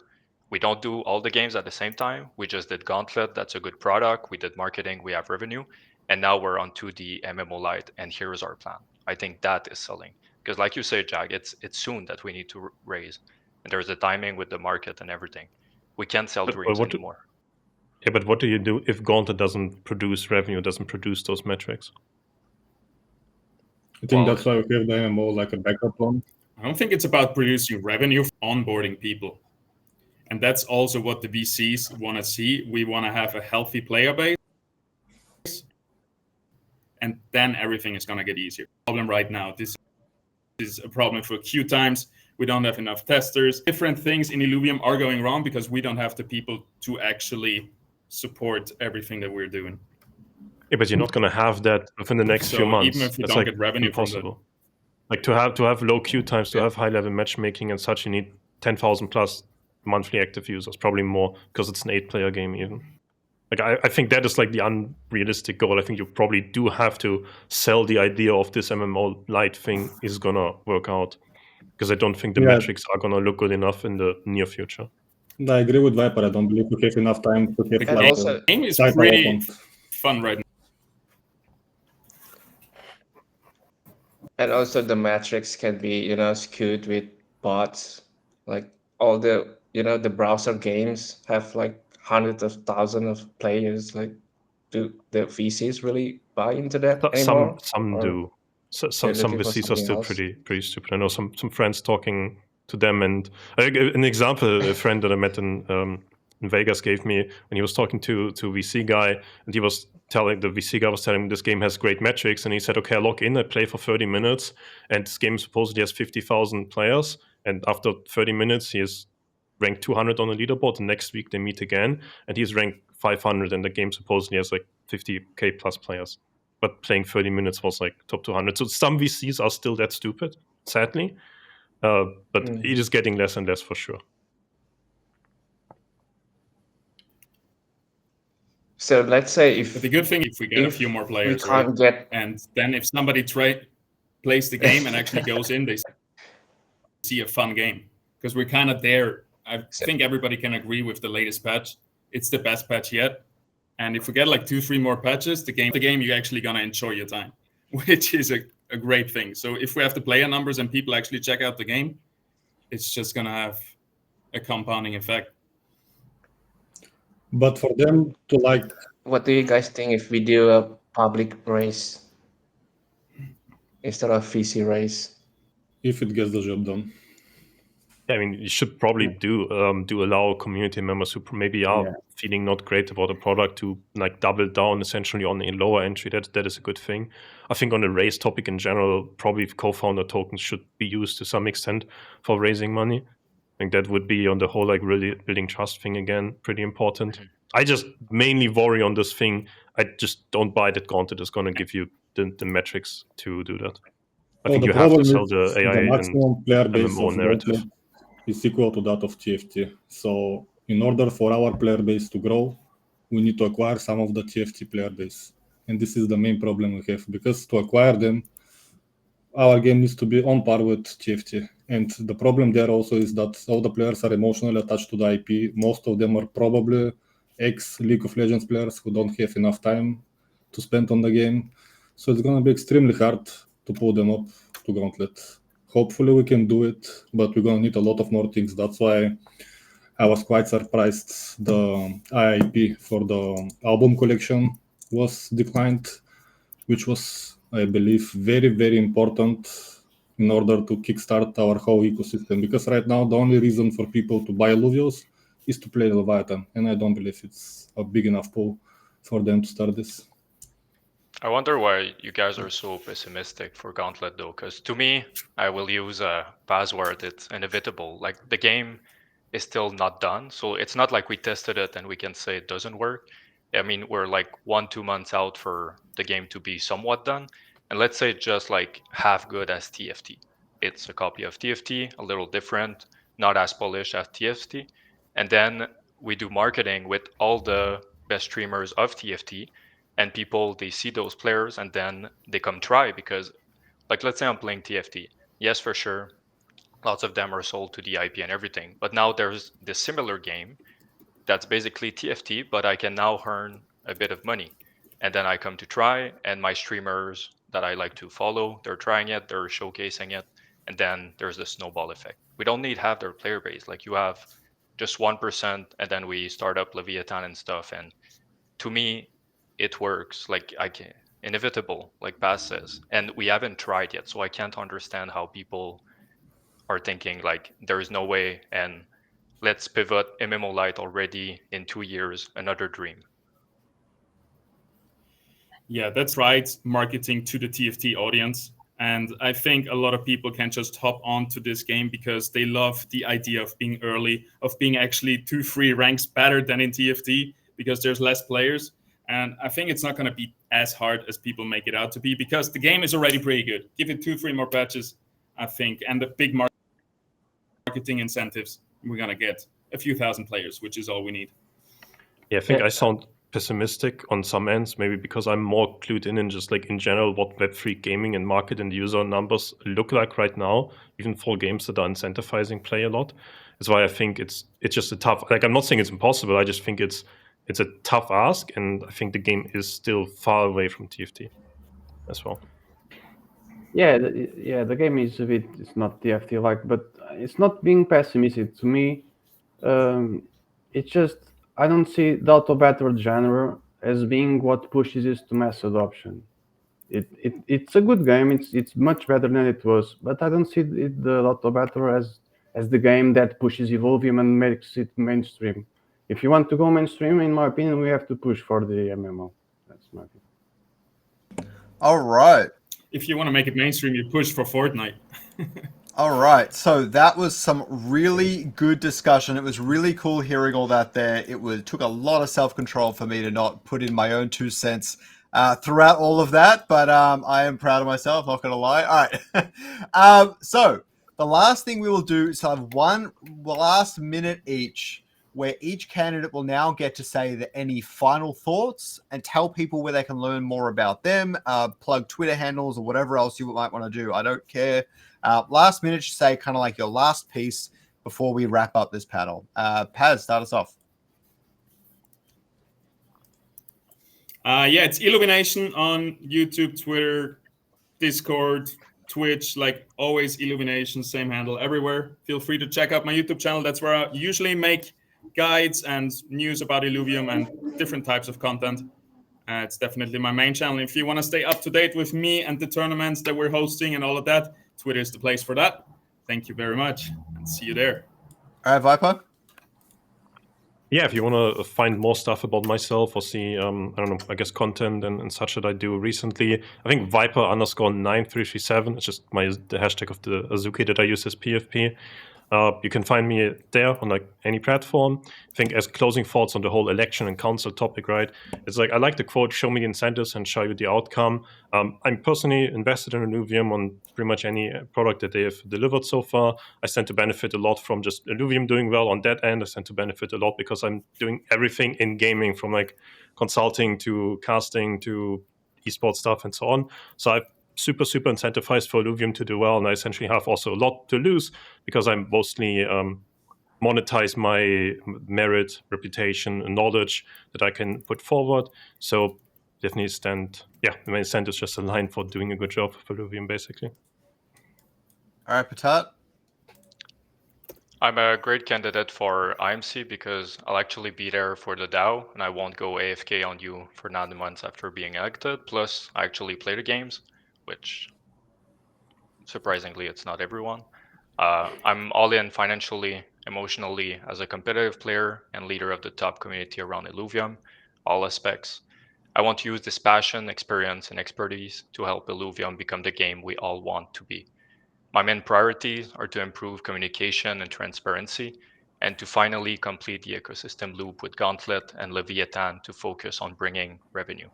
we don't do all the games at the same time. We just did Gauntlet. That's a good product. We did marketing. We have revenue. And now we're onto the MMO Lite. And here's our plan. I think that is selling. Because like you say, Jack, it's soon that we need to raise. And there's a timing with the market and everything. We can't sell Dreams anymore. Yeah, but what do you do if Gauntlet doesn't produce revenue, doesn't produce those metrics? I think that's why we have the MMO like a backup plan. I don't think it's about producing revenue, onboarding people. And that's also what the VCs want to see. We want to have a healthy player base. And then everything is going to get easier. Problem right now, this is a problem for queue times. We don't have enough testers. Different things in Illuvium are going wrong because we don't have the people to actually support everything that we're doing. Yeah, but you're not going to have that within the next few months. Even if we That's don't like get revenue impossible. from Like to have low queue times, to have high level matchmaking and such, you need 10,000 plus monthly active users, probably more because it's an 8-player game even. Like I think that is like the unrealistic goal. I think you probably do have to sell the idea of this MMO Lite thing is gonna work out, because I don't think the metrics are gonna look good enough in the near future. I agree with Viper. I don't believe we have enough time to have like the game is pretty fun right now. And also the metrics can be, skewed with bots. Like all the, the browser games have like hundreds of thousands of players. Like, do the VCs really buy into that anymore? Some do. So, They're some looking for VCs are something still else. pretty stupid. I know some friends talking to them, and an example, a friend that I met in Vegas gave me when he was talking to VC guy, and he was telling the VC guy was telling him this game has great metrics, and he said, okay, I log in, I play for 30 minutes, and this game supposedly has 50,000 players, and after 30 minutes he is ranked 200 on the leaderboard. The next week they meet again, and he's ranked 500, and the game supposedly has like 50k plus players. But playing 30 minutes was like top 200. So some VCs are still that stupid, sadly. But it is getting less and less for sure. So let's say But the good thing, if we get a few more players, we can't get, and then if somebody plays the game and actually goes in, they see a fun game. Because we're kind of there. I think everybody can agree with the latest patch. It's the best patch yet. And if we get like 2-3 more patches, the game you're actually gonna enjoy your time, which is a great thing. So if we have the player numbers and people actually check out the game, it's just gonna have a compounding effect. But for them to like, what do you guys think if we do a public race instead of VC race? if it gets the job done. I mean, you should probably do allow community members who maybe are feeling not great about the product to like double down essentially on a lower entry. That is a good thing. I think on the raise topic in general, probably co-founder tokens should be used to some extent for raising money. I think that would be on the whole like really building trust thing again, pretty important. I just mainly worry on this thing. I just don't buy that Gauntlet is going to give you the metrics to do that. I think you have to sell the AI the maximum player base MMO of narrative. Gauntlet is equal to that of TFT. So in order for our player base to grow, we need to acquire some of the TFT player base. And this is the main problem we have, because to acquire them, our game needs to be on par with TFT. And the problem there also is that all the players are emotionally attached to the IP. Most of them are probably ex-League of Legends players who don't have enough time to spend on the game. So it's going to be extremely hard to pull them up to Gauntlet. Hopefully we can do it, but we're going to need a lot of more things. That's why I was quite surprised the IIP for the album collection was declined, which was, I believe, very, very important in order to kickstart our whole ecosystem. Because right now, the only reason for people to buy Illuvios is to play Leviathan, and I don't believe it's a big enough pool for them to start this. I wonder why you guys are so pessimistic for Gauntlet though, because to me, I will use a buzzword, it's inevitable. Like the game is still not done, so it's not like we tested it and we can say it doesn't work. I mean, we're like 1-2 months out for the game to be somewhat done, and let's say just like half good as TFT. It's a copy of TFT, a little different, not as polished as TFT, and then we do marketing with all the best streamers of TFT, and people, they see those players and then they come try, because like let's say I'm playing TFT, yes, for sure lots of them are sold to the IP and everything, but now there's this similar game that's basically TFT, but I can now earn a bit of money, and then I come to try, and my streamers that I like to follow, they're trying it, they're showcasing it, and then there's the snowball effect. We don't need half their player base, like you have just 1%, and then we start up Leviathan and stuff, and to me it works. Like I can inevitable, like Baz says, and we haven't tried yet, so I can't understand how people are thinking like there is no way, and let's pivot MMO Lite already in 2 years, another dream. Yeah, that's right. Marketing to the TFT audience. And I think a lot of people can just hop onto this game because they love the idea of being early, of being actually 2-3 ranks better than in TFT because there's less players. And I think it's not going to be as hard as people make it out to be, because the game is already pretty good. Give it 2-3 more patches, I think, and the big marketing incentives, we're going to get a few thousand players, which is all we need. Yeah, I think I sound pessimistic on some ends, maybe because I'm more clued in just like in general what Web3 gaming and market and user numbers look like right now, even for games that are incentivizing play a lot. That's why I think it's just a tough, like I'm not saying it's impossible, I just think it's a tough ask, and I think the game is still far away from TFT as well. Yeah, the game is it's not TFT like, but it's not being pessimistic to me. It's just I don't see the auto battle genre as being what pushes this to mass adoption. it's a good game. It's much better than it was, but I don't see it the Lotto Battle as the game that pushes Illuvium and makes it mainstream. If you want to go mainstream, in my opinion, we have to push for the MMO. That's my opinion. All right. If you want to make it mainstream, you push for Fortnite. All right. So that was some really good discussion. It was really cool hearing all that there. It took a lot of self-control for me to not put in my own 2 cents throughout all of that, but I am proud of myself, not going to lie. All right. So the last thing we will do is have one last minute each, where each candidate will now get to say any final thoughts and tell people where they can learn more about them, plug Twitter handles or whatever else you might want to do. I don't care. Last minute, say kind of like your last piece before we wrap up this panel. Paz, start us off. Yeah, it's Illumination on YouTube, Twitter, Discord, Twitch, like always Illumination, same handle everywhere. Feel free to check out my YouTube channel. That's where I usually make guides and news about Illuvium and different types of content. It's definitely my main channel. If you want to stay up to date with me and the tournaments that we're hosting and all of that, Twitter is the place for that. Thank you very much, and see you there. All right, Viper? Yeah, if you want to find more stuff about myself or see, I don't know, I guess content and such that I do recently, I think Viper_9337 is just the hashtag of the Azuki that I use as PFP. You can find me there on like any platform. I think as closing thoughts on the whole election and council topic, right? It's like I like the quote, show me the incentives and show you the outcome. I'm personally invested in Illuvium on pretty much any product that they have delivered so far. I stand to benefit a lot from just Illuvium doing well on that end. I stand to benefit a lot because I'm doing everything in gaming, from like consulting to casting to esports stuff and so on. So I've super incentivized for Illuvium to do well, and I essentially have also a lot to lose because I'm mostly monetize my merit, reputation, and knowledge that I can put forward. So definitely my incentive is just aligned for doing a good job for Illuvium, basically. All right, Patat? I'm a great candidate for IMC because I'll actually be there for the DAO and I won't go AFK on you for 9 months after being elected. Plus, I actually play the games, which surprisingly, it's not everyone. I'm all in financially, emotionally, as a competitive player and leader of the top community around Illuvium, all aspects. I want to use this passion, experience, and expertise to help Illuvium become the game we all want to be. My main priorities are to improve communication and transparency, and to finally complete the ecosystem loop with Gauntlet and Leviathan to focus on bringing revenue.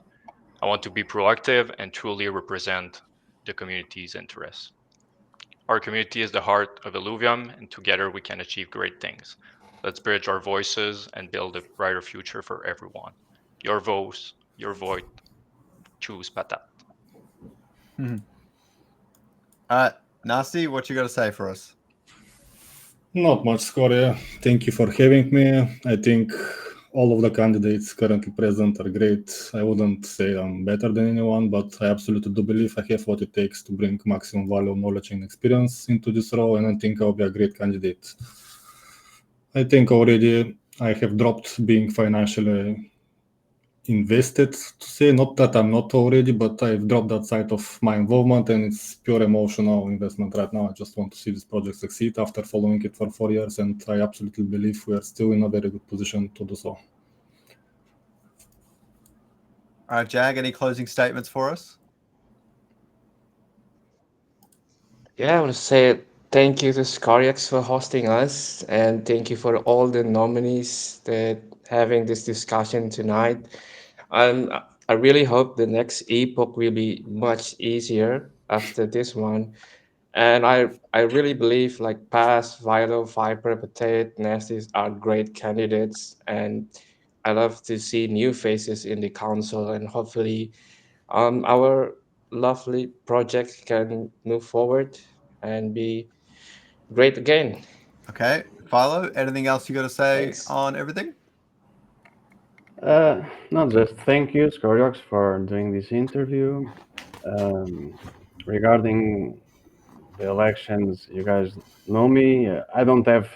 I want to be proactive and truly represent the community's interests. Our community is the heart of Illuvium, and together we can achieve great things. Let's bridge our voices and build a brighter future for everyone. Your voice, your vote. Choose Patat. Nasty, what you got to say for us? Not much, Scoria. Thank you for having me. I think all of the candidates currently present are great. I wouldn't say I'm better than anyone, but I absolutely do believe I have what it takes to bring maximum value, knowledge, and experience into this role, and I think I'll be a great candidate. I think already I have dropped being financially invested, to say, not that I'm not already, but I've dropped that side of my involvement, and it's pure emotional investment right now. I just want to see this project succeed after following it for 4 years, and I absolutely believe we are still in a very good position to do so. All right, Jag, any closing statements for us? Yeah, I want to say thank you to Scarix for hosting us, and thank you for all the nominees that having this discussion tonight. I really hope the next epoch will be much easier after this one. And I really believe like Past, Vital, Viper, Potato, Nasties are great candidates. And I love to see new faces in the council, and hopefully our lovely project can move forward and be great again. Okay, Philo, anything else you got to say Thanks. on everything? No, just thank you, Scoriox, for doing this interview. Regarding the elections, you guys know me. I don't have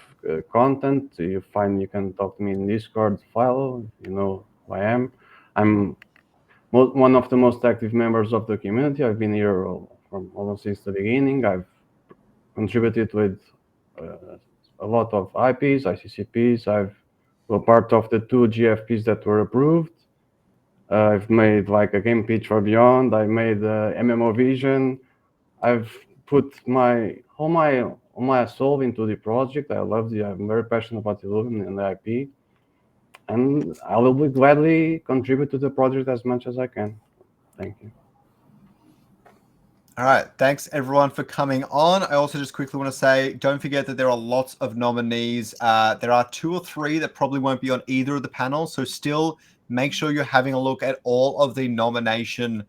content. You can talk to me in Discord, follow. You know who I am. I'm one of the most active members of the community. I've been here from almost since the beginning. I've contributed with a lot of IPs, ICCPs. I've been part of the 2 GFPs that were approved. I've made like a game pitch for Beyond. I made MMO Vision. I've put all my soul into the project. I'm very passionate about Illuvium and the IP, and I will be gladly contribute to the project as much as I can. Thank you. All right. Thanks, everyone, for coming on. I also just quickly want to say, don't forget that there are lots of nominees. There are 2 or 3 that probably won't be on either of the panels. So still make sure you're having a look at all of the nomination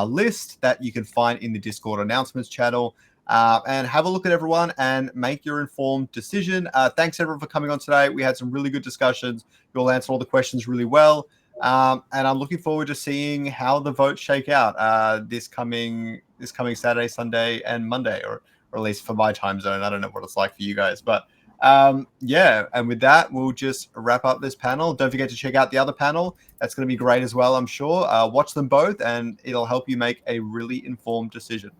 list that you can find in the Discord announcements channel. And have a look at everyone and make your informed decision. Thanks, everyone, for coming on today. We had some really good discussions. You all answered all the questions really well. And I'm looking forward to seeing how the votes shake out this coming Saturday, Sunday, and Monday, or at least for my time zone. I don't know what it's like for you guys, but yeah. And with that, we'll just wrap up this panel. Don't forget to check out the other panel. That's going to be great as well, I'm sure. Watch them both, and it'll help you make a really informed decision.